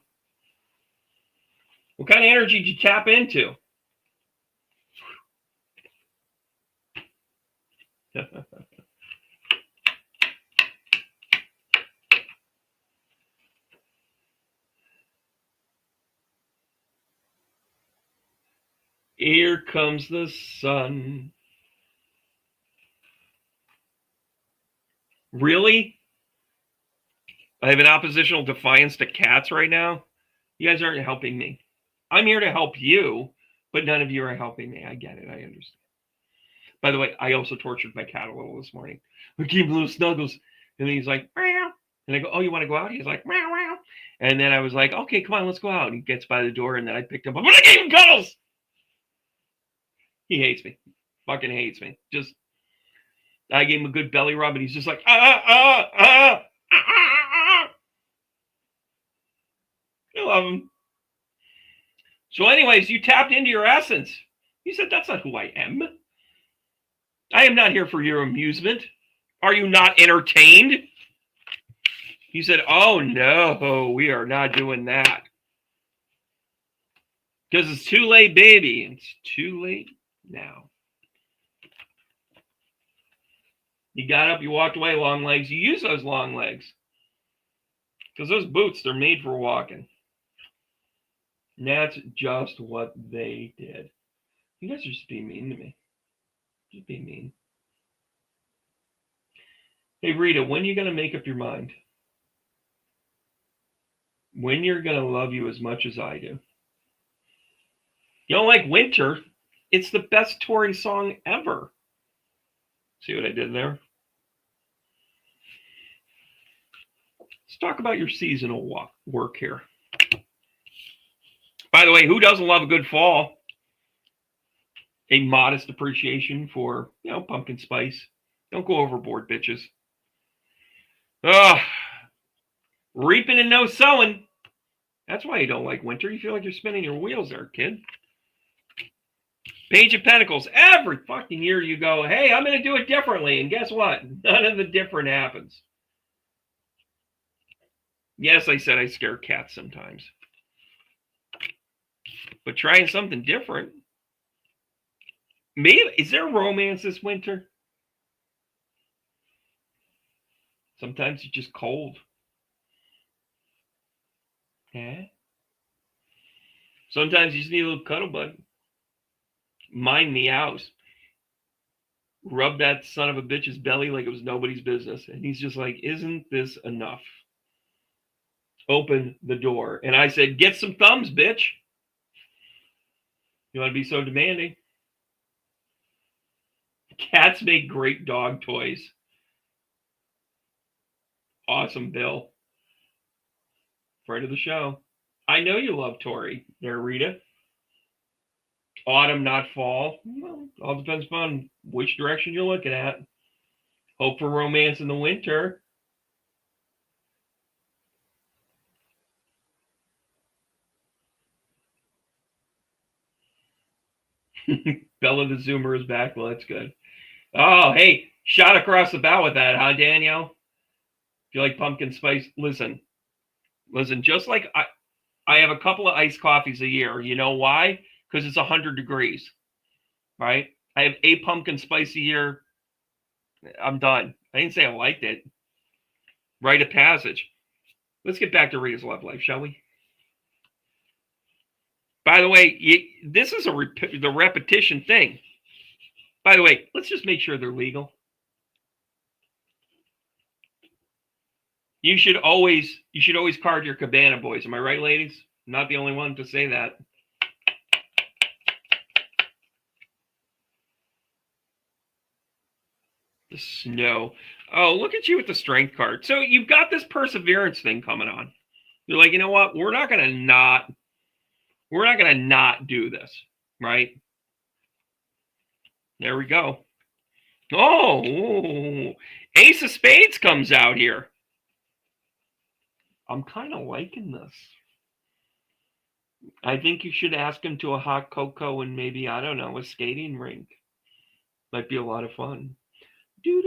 What kind of energy did you tap into? Here comes the sun. Really? I have an oppositional defiance to cats right now? You guys aren't helping me. I'm here to help you, but none of you are helping me. I get it. I understand. By the way, I also tortured my cat a little this morning. I gave him little snuggles. And then he's like, meow. And I go, oh, you want to go out? He's like, meow, meow. And then I was like, okay, come on, let's go out. And he gets by the door, and then I picked him up. But I gave him cuddles. He hates me. Fucking hates me. Just, I gave him a good belly rub, and he's just like, I love him. So anyways, you tapped into your essence. You said, that's not who I am. I am not here for your amusement. Are you not entertained? He said, oh no, we are not doing that. Because it's too late, baby. It's too late now. You got up, you walked away, long legs. You use those long legs. Because those boots, they're made for walking. And that's just what they did. You guys are just being mean to me. Just being mean. Hey, Rita, when are you going to make up your mind? When you're going to love you as much as I do? You don't like Winter? It's the best Tori song ever. See what I did there? Let's talk about your seasonal work here. By the way, who doesn't love a good fall? A modest appreciation for, pumpkin spice. Don't go overboard, bitches. Reaping and no sowing. That's why you don't like winter. You feel like you're spinning your wheels there, kid. Page of Pentacles. Every fucking year you go, hey, I'm going to do it differently. And guess what? None of the different happens. Yes, I said I scare cats sometimes. But trying something different. Maybe, is there romance this winter? Sometimes it's just cold. Yeah. Sometimes you just need a little cuddle bud. Mind meows. Rub that son of a bitch's belly like it was nobody's business. And he's just like, isn't this enough? Open the door. And I said, get some thumbs, bitch. You want to be so demanding? Cats make great dog toys. Awesome, Bill. Friend of the show. I know you love Tori there, Rita. Autumn, not fall. Well, all depends upon which direction you're looking at. Hope for romance in the winter. Bella the Zoomer is back. Well, that's good. Oh, hey, shot across the bow with that, huh, Danielle? If you like pumpkin spice, listen, just like I have a couple of iced coffees a year. You know why? Because it's 100 degrees, right? I have a pumpkin spice a year. I'm done. I didn't say I liked it. Rite of passage. Let's get back to Rita's love life, shall we? By the way, this is the repetition thing. By the way, let's just make sure they're legal. You should always card your Cabana boys. Am I right, ladies? I'm not the only one to say that. The snow. Oh, look at you with the strength card. So you've got this perseverance thing coming on. You're like, you know what? We're not gonna not do this, right? There we go. Oh, Ace of Spades comes out here. I'm kind of liking this. I think you should ask him to a hot cocoa and maybe, I don't know, a skating rink. Might be a lot of fun. Oh,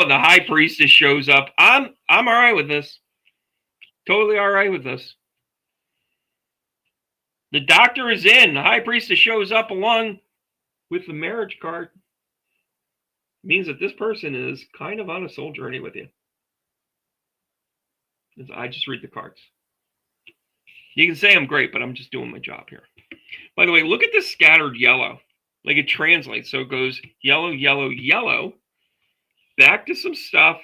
the High Priestess shows up. I'm all right with this. Totally all right with this. The Doctor is in. The High Priestess shows up along with the marriage card. It means that this person is kind of on a soul journey with you. I just read the cards. You can say I'm great, but I'm just doing my job here. By the way, look at this scattered yellow. Like it translates. So it goes yellow, yellow, yellow. Back to some stuff.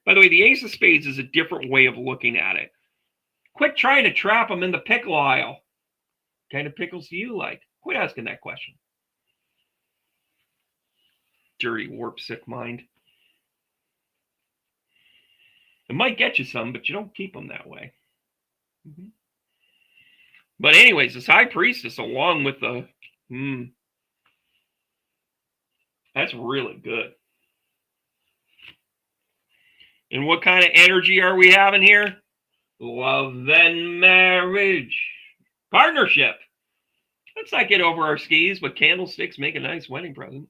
By the way, the Ace of Spades is a different way of looking at it. Quit trying to trap them in the pickle aisle. What kind of pickles do you like? Quit asking that question. Dirty, warp, sick mind. It might get you some, but you don't keep them that way. Mm-hmm. But anyways, this High Priestess along with the... that's really good. And what kind of energy are we having here? Love and marriage. Partnership. Let's not get over our skis, but candlesticks make a nice wedding present.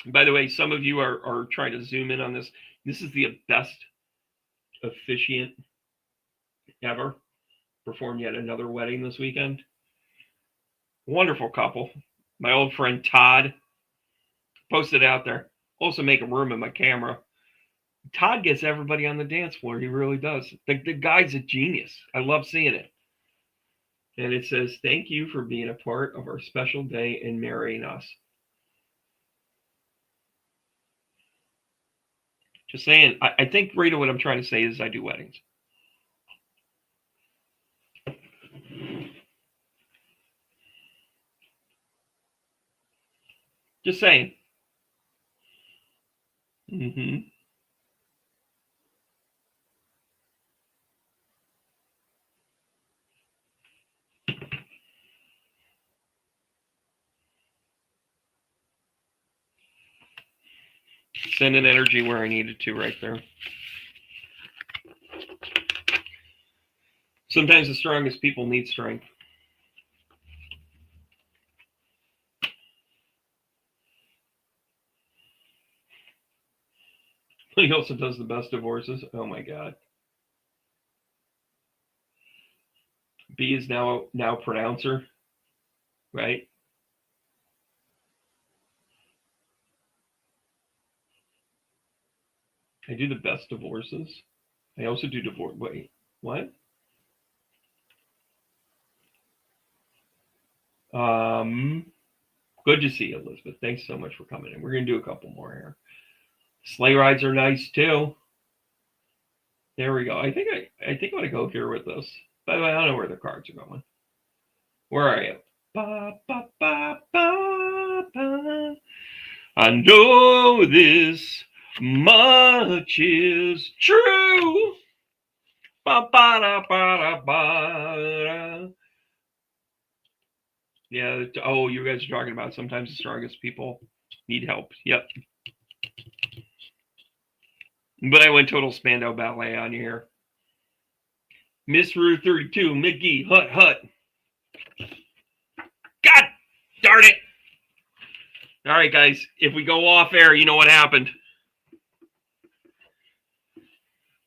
By the way, some of you are trying to zoom in on this. This is the best officiant ever. Performed yet another wedding this weekend. Wonderful couple. My old friend Todd posted out there. Also making room in my camera. Todd gets everybody on the dance floor. He really does. The guy's a genius. I love seeing it. And it says, thank you for being a part of our special day and marrying us. Just saying, I think Rita, what I'm trying to say is I do weddings. Just saying. Sending energy where I needed to right there. Sometimes the strongest people need strength. He also does the best divorces. Oh my God. B is now pronouncer, right? I do the best divorces. I also do divorce. Wait, what? Good to see you, Elizabeth. Thanks so much for coming in. We're going to do a couple more here. Sleigh rides are nice too. There we go. I think I'm going to go here with this. By the way, I don't know where the cards are going. Where are you? Ba, ba, ba, ba, ba. I know this much is true. Ba, ba, da, ba, da, ba, da. Yeah. Oh, you guys are talking about sometimes the strongest people need help. Yep. But I went total Spandau Ballet on you here. Miss Rue 32, Mickey, Hut. God darn it. All right, guys. If we go off air, you know what happened.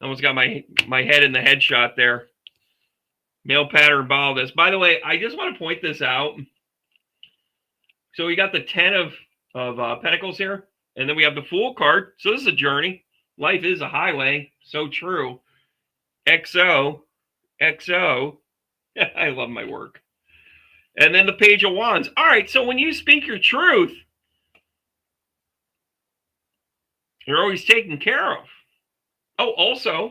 Almost got my head in the headshot there. Male pattern baldness. By the way, I just want to point this out. So we got the 10 of Pentacles here. And then we have the Fool card. So this is a journey. Life is a highway. So true. XO. I love my work. And then the Page of Wands. All right. So when you speak your truth, You're always taken care of. Oh, also,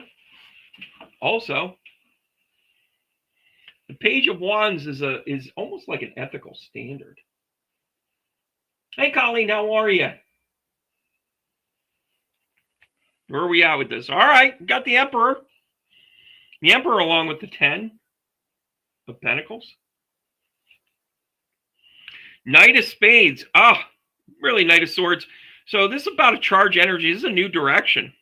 the Page of Wands is almost like an ethical standard. Hey, Colleen, how are you? Where are we at with this? All right, got the Emperor. The Emperor along with the 10 of Pentacles. Knight of Spades. Really Knight of Swords. So this is about a charge energy. This is a new direction.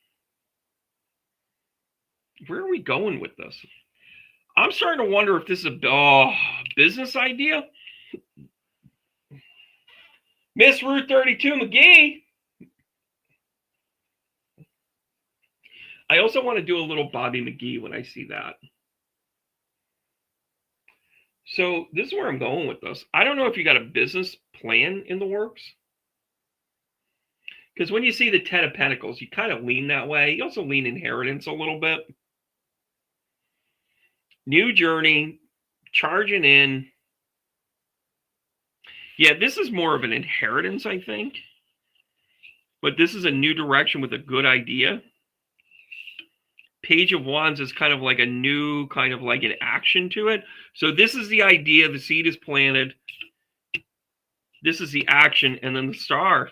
Where are we going with this? I'm starting to wonder if this is a business idea. Miss Ruth 32 McGee. I also want to do a little Bobby McGee when I see that. So this is where I'm going with this. I don't know if you got a business plan in the works. Because when you see the 10 of Pentacles, you kind of lean that way. You also lean inheritance a little bit. New journey, charging in. Yeah, this is more of an inheritance, I think. But this is a new direction with a good idea. Page of Wands is kind of like a new, kind of like an action to it. So this is the idea. The seed is planted. This is the action. And then the star.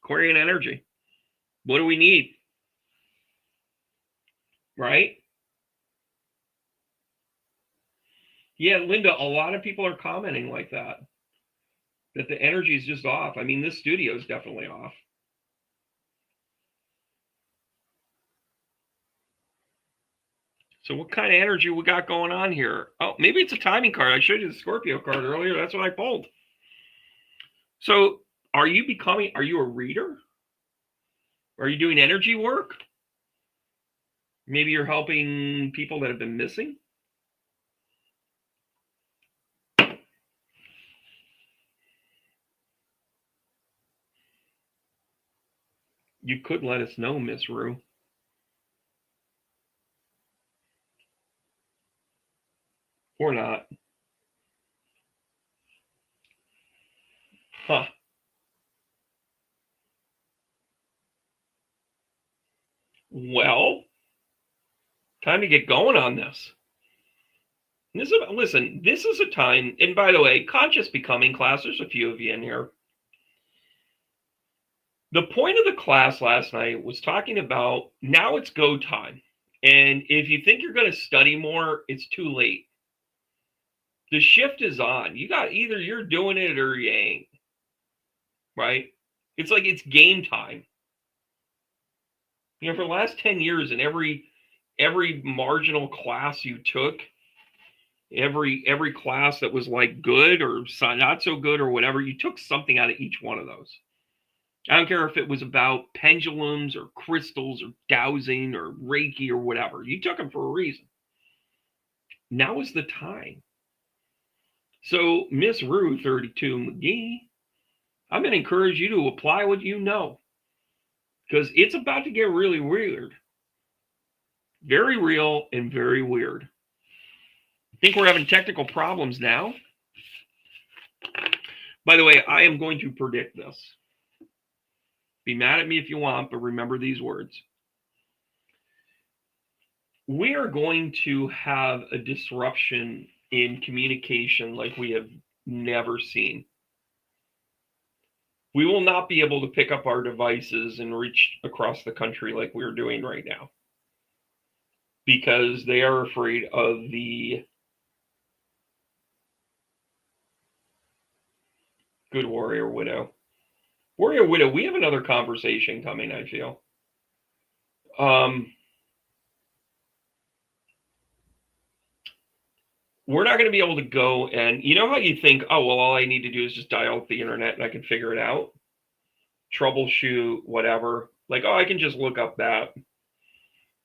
Aquarian energy. What do we need? Right? Yeah, Linda, a lot of people are commenting like that. That the energy is just off. I mean, this studio is definitely off. So what kind of energy we got going on here? Oh, maybe it's a timing card. I showed you the Scorpio card earlier. That's what I pulled. So are you a reader? Are you doing energy work? Maybe you're helping people that have been missing? You could let us know, Miss Rue. Or not. Huh. Well, time to get going on this. Listen, this is a time, and by the way, Conscious Becoming class, there's a few of you in here. The point of the class last night was talking about now it's go time. And if you think you're going to study more, it's too late. The shift is on. You got either you're doing it or you ain't. Right? It's like it's game time. You know, for the last 10 years, in every marginal class you took, every class that was like good or not so good or whatever, you took something out of each one of those. I don't care if it was about pendulums or crystals or dowsing or Reiki or whatever. You took them for a reason. Now is the time. So, Miss Rue 32 McGee, I'm going to encourage you to apply what you know. Because it's about to get really weird. Very real and very weird. I think we're having technical problems now. By the way, I am going to predict this. Be mad at me if you want, but remember these words. We are going to have a disruption in communication like we have never seen. We will not be able to pick up our devices and reach across the country like we're doing right now. Because they are afraid of the Good Warrior Widow. Warrior Widow, we have another conversation coming, I feel. We're not going to be able to go and, you know how you think, oh, well, all I need to do is just dial up the internet and I can figure it out? Troubleshoot, whatever. Like, oh, I can just look up that.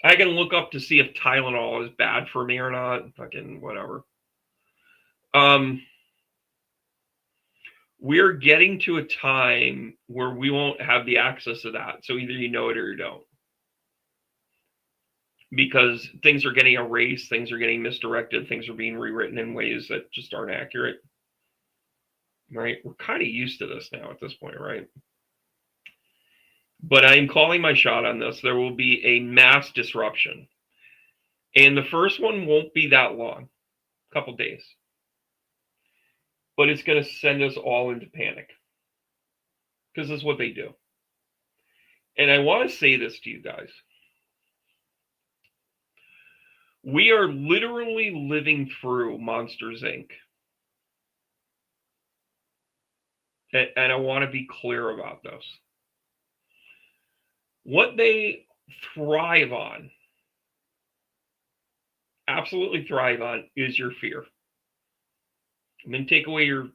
I can look up to see if Tylenol is bad for me or not. Fucking whatever. We're getting to a time where we won't have the access to that. So either you know it or you don't. Because things are getting erased, things are getting misdirected, things are being rewritten in ways that just aren't accurate. Right? We're kind of used to this now at this point, right? But I'm calling my shot on this. There will be a mass disruption. And the first one won't be that long, a couple days. But it's going to send us all into panic. Because that's what they do. And I want to say this to you guys. We are literally living through Monsters, Inc. And I want to be clear about this. What they thrive on, absolutely thrive on, is your fear. I'm going to take away your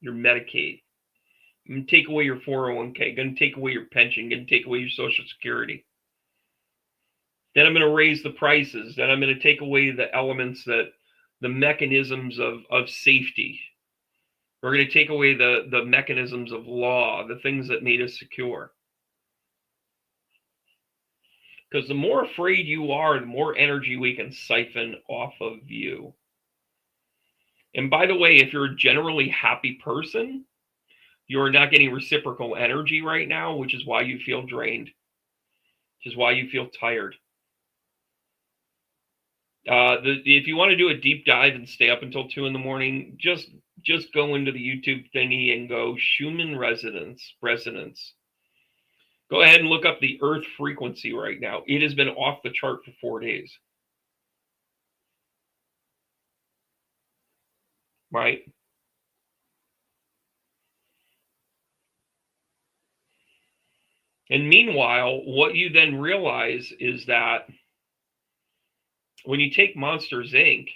Medicaid. I'm going to take away your 401k. Going to take away your pension. Going to take away your Social Security. Then I'm going to raise the prices. Then I'm going to take away the elements that the mechanisms of safety. We're going to take away the mechanisms of law, the things that made us secure. Because the more afraid you are, the more energy we can siphon off of you. And by the way, if you're a generally happy person, you're not getting reciprocal energy right now, which is why you feel drained, which is why you feel tired. If you want to do a deep dive and stay up until 2 a.m, just go into the YouTube thingy and go Schumann resonance. Go ahead and look up the Earth frequency right now. It has been off the chart for 4 days. Right? And meanwhile, what you then realize is that when you take Monsters, Inc.,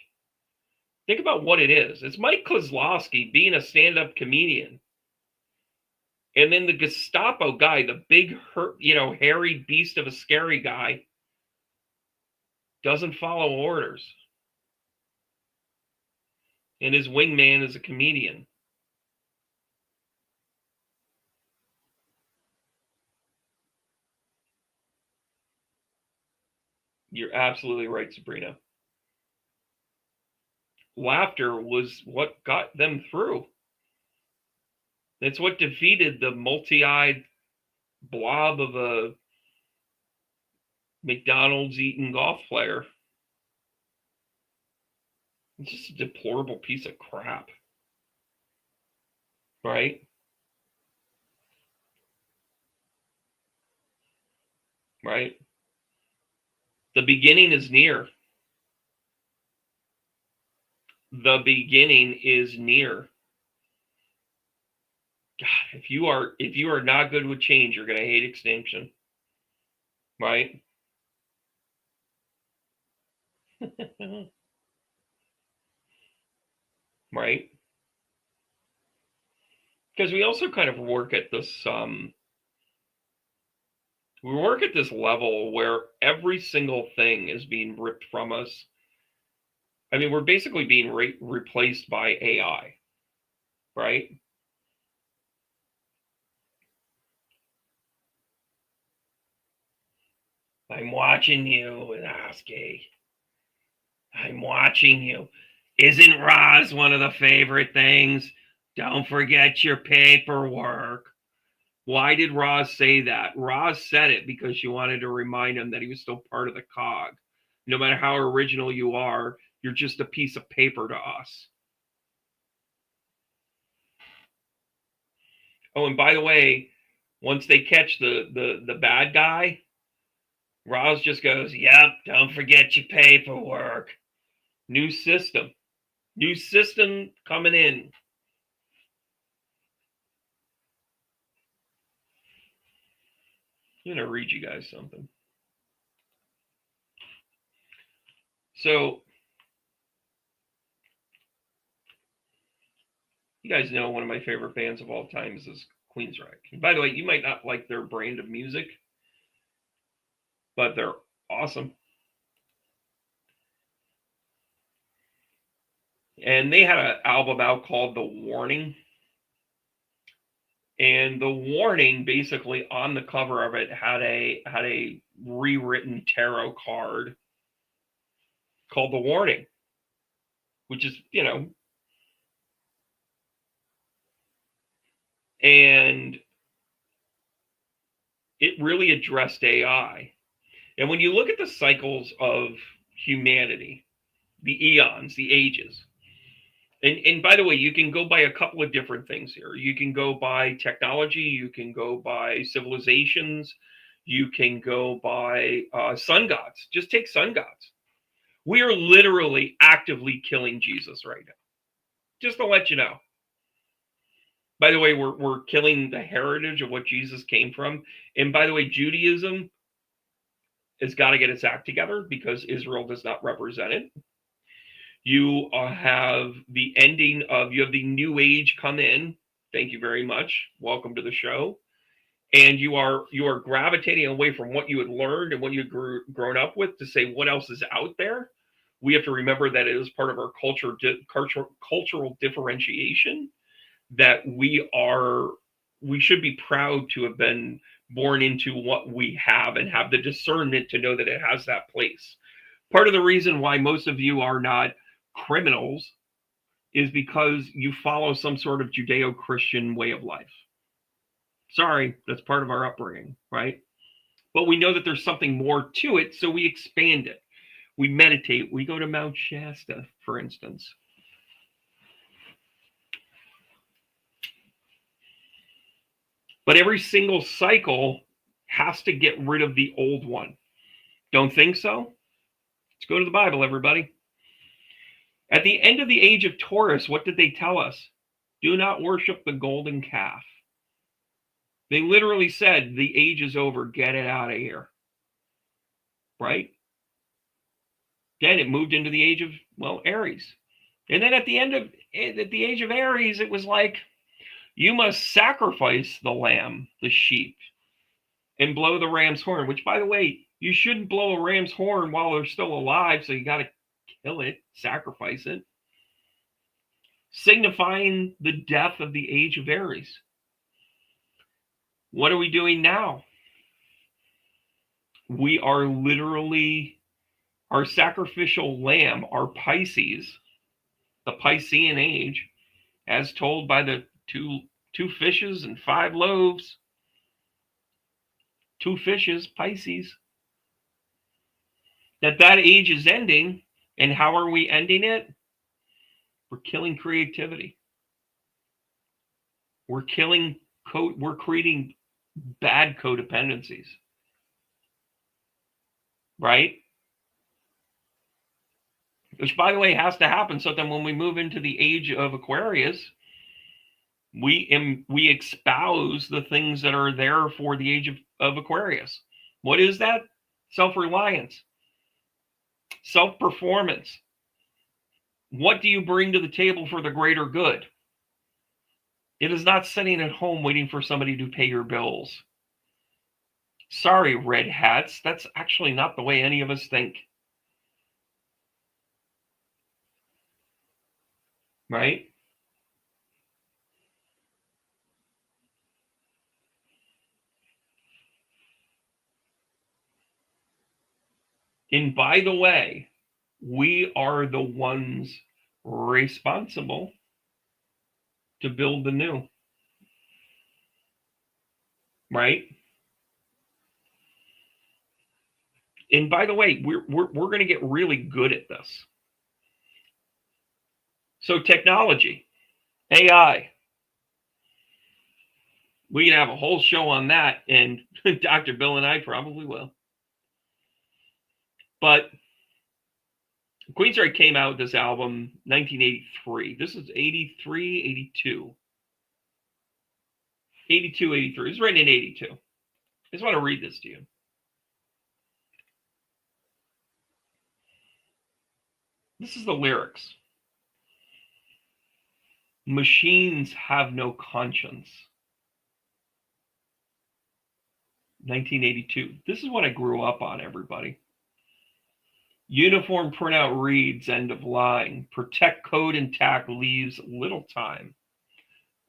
think about what it is. It's Mike Kozlowski being a stand-up comedian. And then the Gestapo guy, the big, hairy beast of a scary guy, doesn't follow orders. And his wingman is a comedian. You're absolutely right, Sabrina. Laughter was what got them through. It's what defeated the multi-eyed blob of a McDonald's eating golf player. It's just a deplorable piece of crap. Right? Right? The beginning is near. The beginning is near. God, if you are not good with change, you're going to hate extinction. Right? Right? Because we also kind of work at this level where every single thing is being ripped from us. I mean, we're basically being replaced by AI, right? I'm watching you, Oski. I'm watching you. Isn't Roz one of the favorite things? Don't forget your paperwork. Why did Roz say that? Roz said it because she wanted to remind him that he was still part of the cog. No matter how original you are, you're just a piece of paper to us. Oh, and by the way, once they catch the bad guy, Roz just goes, "Yep, don't forget your paperwork." New system coming in. I'm going to read you guys something. So, you guys know one of my favorite bands of all time is Queensryche. And by the way, you might not like their brand of music, but they're awesome. And they had an album out called The Warning. And The Warning, basically on the cover of it, had a rewritten tarot card called The Warning, which is, and it really addressed AI. And when you look at the cycles of humanity, the eons, the ages, and by the way, you can go by a couple of different things here. You can go by technology, you can go by civilizations, you can go by sun gods. Just take sun gods. We are literally actively killing Jesus right now. Just to let you know. By the way, we're killing the heritage of what Jesus came from. And by the way, Judaism has got to get its act together because Israel does not represent it. You have the ending of, you have the new age come in. Thank you very much. Welcome to the show. And you are gravitating away from what you had learned and what you had grown up with to say what else is out there. We have to remember that it is part of our cultural differentiation, that we should be proud to have been born into what we have and have the discernment to know that it has that place. Part of the reason why most of you are not criminals is because you follow some sort of Judeo-Christian way of life. Sorry, that's part of our upbringing, right? But we know that there's something more to it, so we expand it. We meditate. We go to Mount Shasta, for instance. But every single cycle has to get rid of the old one. Don't think so? Let's go to the Bible, everybody. At the end of the age of Taurus, what did they tell us? Do not worship the golden calf. They literally said, the age is over, get it out of here. Right? Then it moved into the age of, Aries. And then at the age of Aries, it was like, you must sacrifice the lamb, the sheep, and blow the ram's horn, which, by the way, you shouldn't blow a ram's horn while they're still alive, so you got to kill it, sacrifice it, signifying the death of the age of Aries. What are we doing now? We are literally, our sacrificial lamb, our Pisces, the Piscean age, as told by the two fishes and 5 loaves, 2 fishes, Pisces, that age is ending. And how are we ending it? We're killing creativity. We're creating bad codependencies. Right? Which, by the way, has to happen so that when we move into the age of Aquarius, we espouse the things that are there for the age of Aquarius. What is that? Self-reliance, self-performance. What do you bring to the table for the greater good? It is not sitting at home waiting for somebody to pay your bills. Sorry, red hats. That's actually not the way any of us think. Right? And by the way, we are the ones responsible to build the new. Right? And by the way, we're going to get really good at this. So technology, AI, we can have a whole show on that, and Dr. Bill and I probably will. But Queensryche came out with this album 1983. This is 83, 82. 82, 83. It was written in 82. I just want to read this to you. This is the lyrics. Machines have no conscience. 1982. This is what I grew up on, everybody. Uniform printout reads, end of line. Protect code intact leaves little time.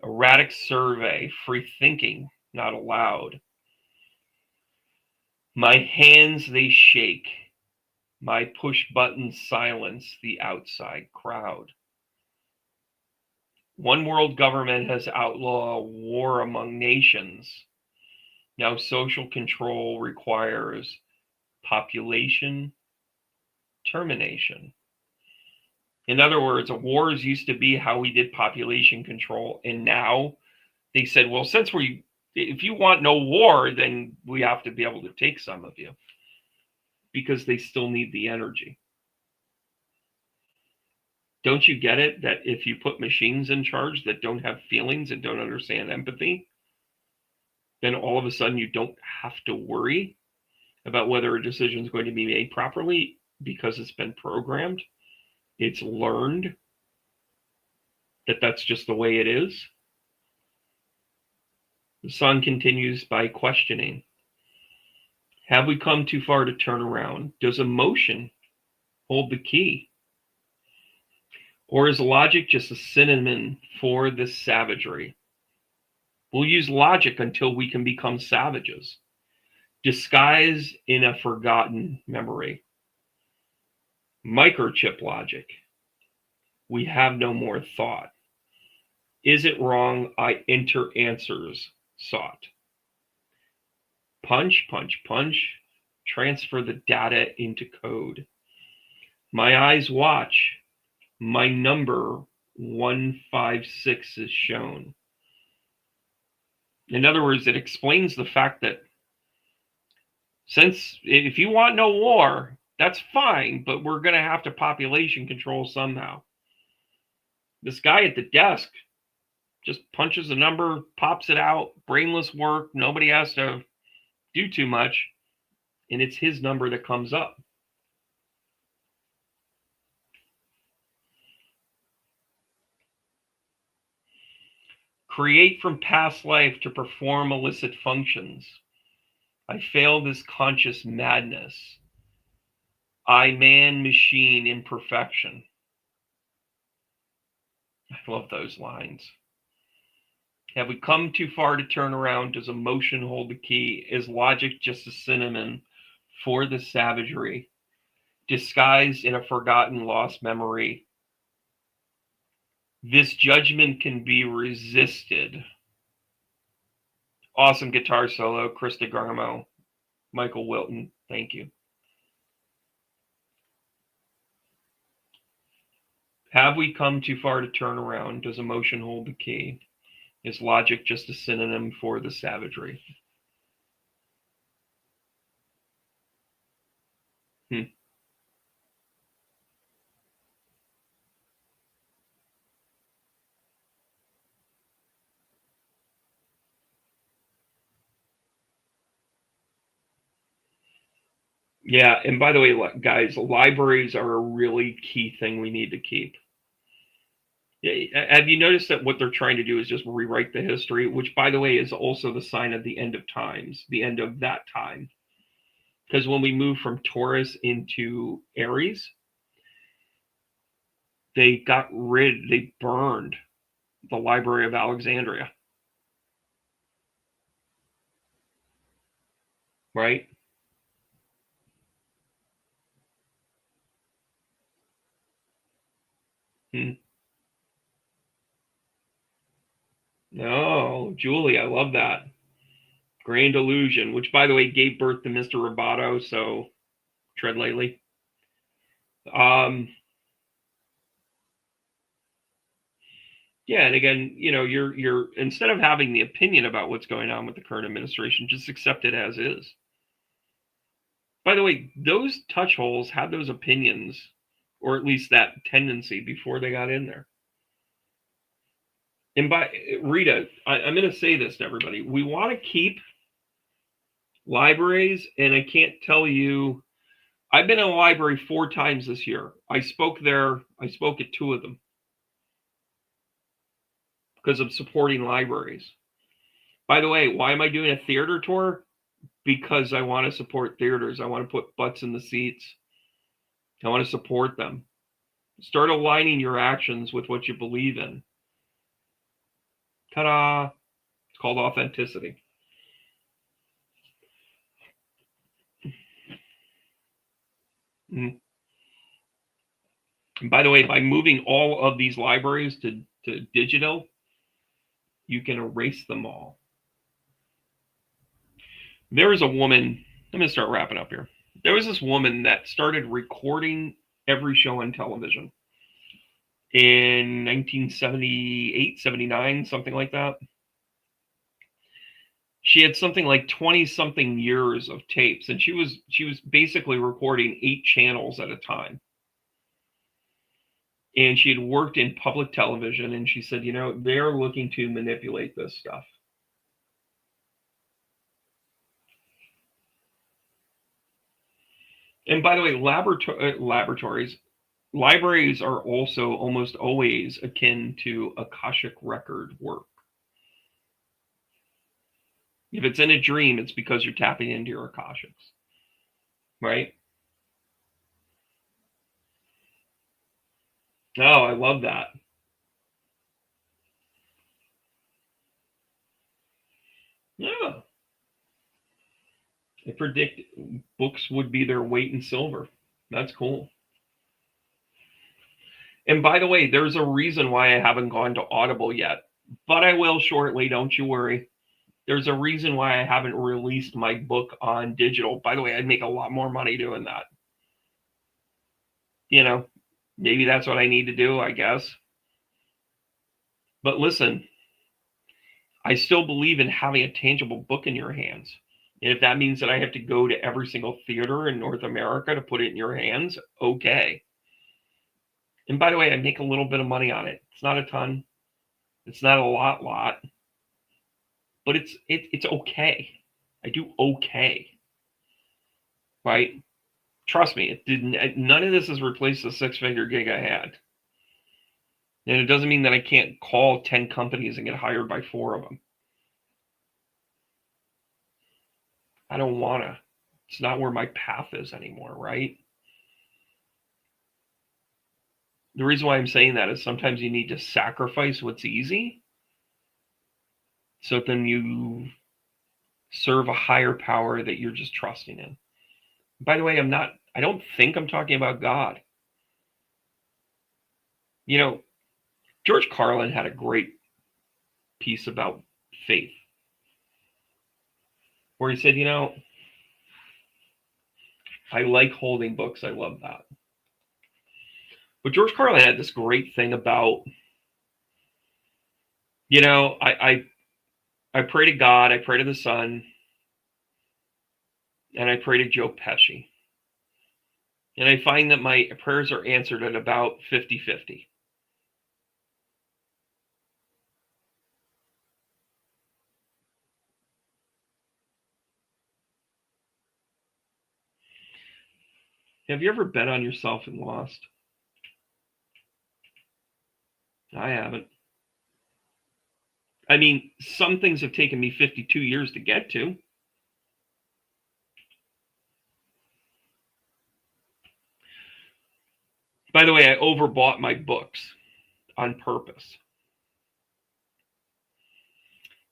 Erratic survey, free thinking, not allowed. My hands, they shake. My push buttons silence the outside crowd. One world government has outlawed war among nations. Now, social control requires population termination. In other words, wars used to be how we did population control, and now they said, well, if you want no war, then we have to be able to take some of you, because they still need the energy. Don't you get it that if you put machines in charge that don't have feelings and don't understand empathy, then all of a sudden you don't have to worry about whether a decision is going to be made properly because it's been programmed? It's learned that that's just the way it is. The song continues by questioning, have we come too far to turn around? Does emotion hold the key? Or is logic just a synonym for this savagery? We'll use logic until we can become savages, disguised in a forgotten memory. Microchip logic. We have no more thought. Is it wrong? I enter answers sought. Punch, punch, punch. Transfer the data into code. My eyes watch. My number 156 is shown. In other words, it explains the fact that since if you want no war, that's fine, but we're going to have to population control somehow. This guy at the desk just punches a number, pops it out, brainless work. Nobody has to do too much. And it's his number that comes up. Create from past life to perform illicit functions. I fail this conscious madness. I man machine imperfection. I love those lines. Have we come too far to turn around? Does emotion hold the key? Is logic just a synonym for the savagery, disguised in a forgotten, lost memory? This judgment can be resisted. Awesome guitar solo, Chris DeGarmo, Michael Wilton. Thank you. Have we come too far to turn around? Does emotion hold the key? Is logic just a synonym for the savagery? Yeah, and by the way, guys, libraries are a really key thing we need to keep. Have you noticed that what they're trying to do is just rewrite the history, which, by the way, is also the sign of the end of times, the end of that time. Because when we move from Taurus into Aries, they burned the Library of Alexandria. Right? No, Julie, I love that. Grand Illusion, which, by the way, gave birth to Mr. Roboto, so tread lightly. Yeah, and again, you're instead of having the opinion about what's going on with the current administration, just accept it as is. By the way, those touch holes had those opinions, or at least that tendency, before they got in there. And by Rita, I'm going to say this to everybody. We want to keep libraries, and I can't tell you, I've been in a library 4 times this year. I spoke at 2 of them because of supporting libraries. By the way, why am I doing a theater tour? Because I want to support theaters. I want to put butts in the seats. I want to support them. Start aligning your actions with what you believe in. Ta-da! It's called authenticity. And by the way, by moving all of these libraries to digital, you can erase them all. There was a woman, I'm going to start wrapping up here. There was this woman that started recording every show on television in 1978, 79, something like that. She had something like 20 something years of tapes, and she was basically recording 8 channels at a time. And she had worked in public television, and she said, they're looking to manipulate this stuff. And by the way, libraries are also almost always akin to Akashic record work. If it's in a dream, it's because you're tapping into your Akashics, right? Oh, I love that. Yeah. I predict books would be their weight in silver. That's cool. And by the way, there's a reason why I haven't gone to Audible yet, but I will shortly. Don't you worry. There's a reason why I haven't released my book on digital. By the way, I'd make a lot more money doing that. Maybe that's what I need to do, I guess. But listen, I still believe in having a tangible book in your hands. And if that means that I have to go to every single theater in North America to put it in your hands, okay. And by the way, I make a little bit of money on it. It's not a ton. It's not a lot. But it's okay. I do okay. Right? Trust me, none of this has replaced the 6-figure gig I had. And it doesn't mean that I can't call 10 companies and get hired by 4 of them. I don't want to. It's not where my path is anymore, right? The reason why I'm saying that is sometimes you need to sacrifice what's easy so then you serve a higher power that you're just trusting in. By the way, I don't think I'm talking about God. George Carlin had a great piece about faith where he said, I like holding books. I love that. But George Carlin had this great thing about, I pray to God, I pray to the sun, and I pray to Joe Pesci. And I find that my prayers are answered at about 50-50. Have you ever bet on yourself and lost? I haven't. I mean, some things have taken me 52 years to get to. By the way, I overbought my books on purpose.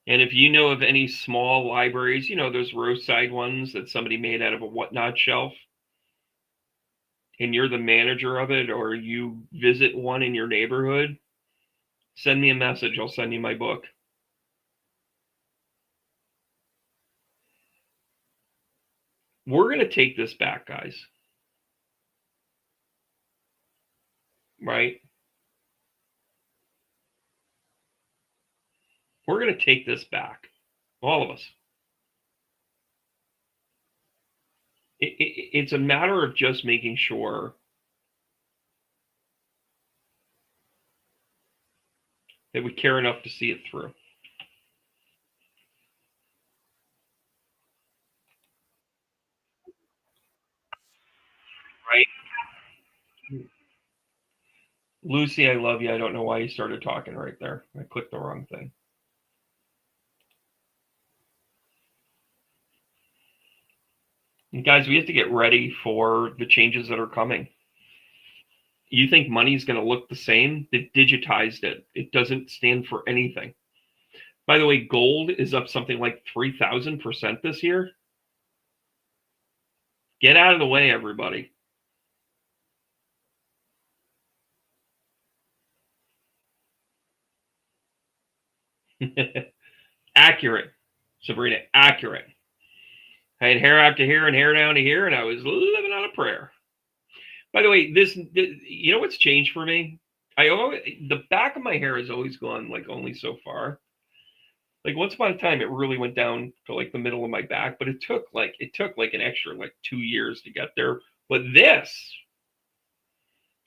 And if you know of any small libraries, those roadside ones that somebody made out of a whatnot shelf, and you're the manager of it, or you visit one in your neighborhood, send me a message. I'll send you my book. We're going to take this back, guys. Right? We're going to take this back. All of us. It's a matter of just making sure that we care enough to see it through. Right? Lucy, I love you. I don't know why you started talking right there. I clicked the wrong thing. And guys, we have to get ready for the changes that are coming. You think money's going to look the same? They digitized it. It doesn't stand for anything. By the way, gold is up something like 3,000% this year. Get out of the way, everybody. Accurate, Sabrina, accurate. I had hair up to here and hair down to here, and I was living on a prayer. By the way, you know what's changed for me? The back of my hair has always gone like only so far. Like once upon a time, it really went down to like the middle of my back, but it took like an extra like 2 years to get there. But this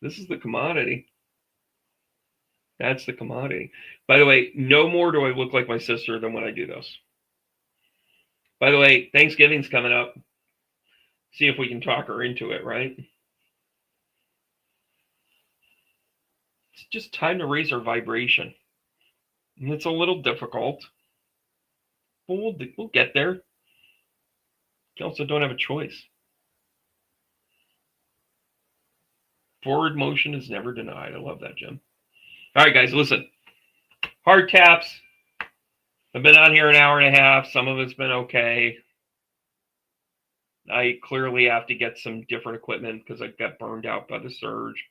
is the commodity. That's the commodity. By the way, no more do I look like my sister than when I do this. By the way, Thanksgiving's coming up. See if we can talk her into it, right? It's just time to raise our vibration. And it's a little difficult. But we'll get there. You also don't have a choice. Forward motion is never denied. I love that, Jim. All right, guys, listen. Hard taps. I've been on here an hour and a half. Some of it's been okay. I clearly have to get some different equipment because I got burned out by the surge.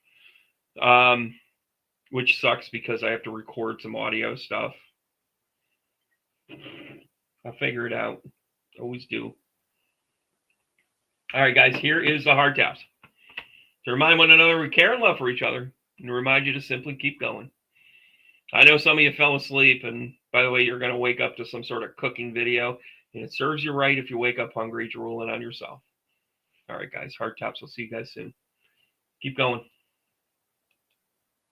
Which sucks because I have to record some audio stuff. I'll figure it out. Always do. All right, guys, here is the hard taps. To remind one another we care and love for each other, and to remind you to simply keep going. I know some of you fell asleep, and by the way, you're going to wake up to some sort of cooking video, and it serves you right if you wake up hungry to rule it on yourself. All right, guys, hard taps. I'll see you guys soon. Keep going.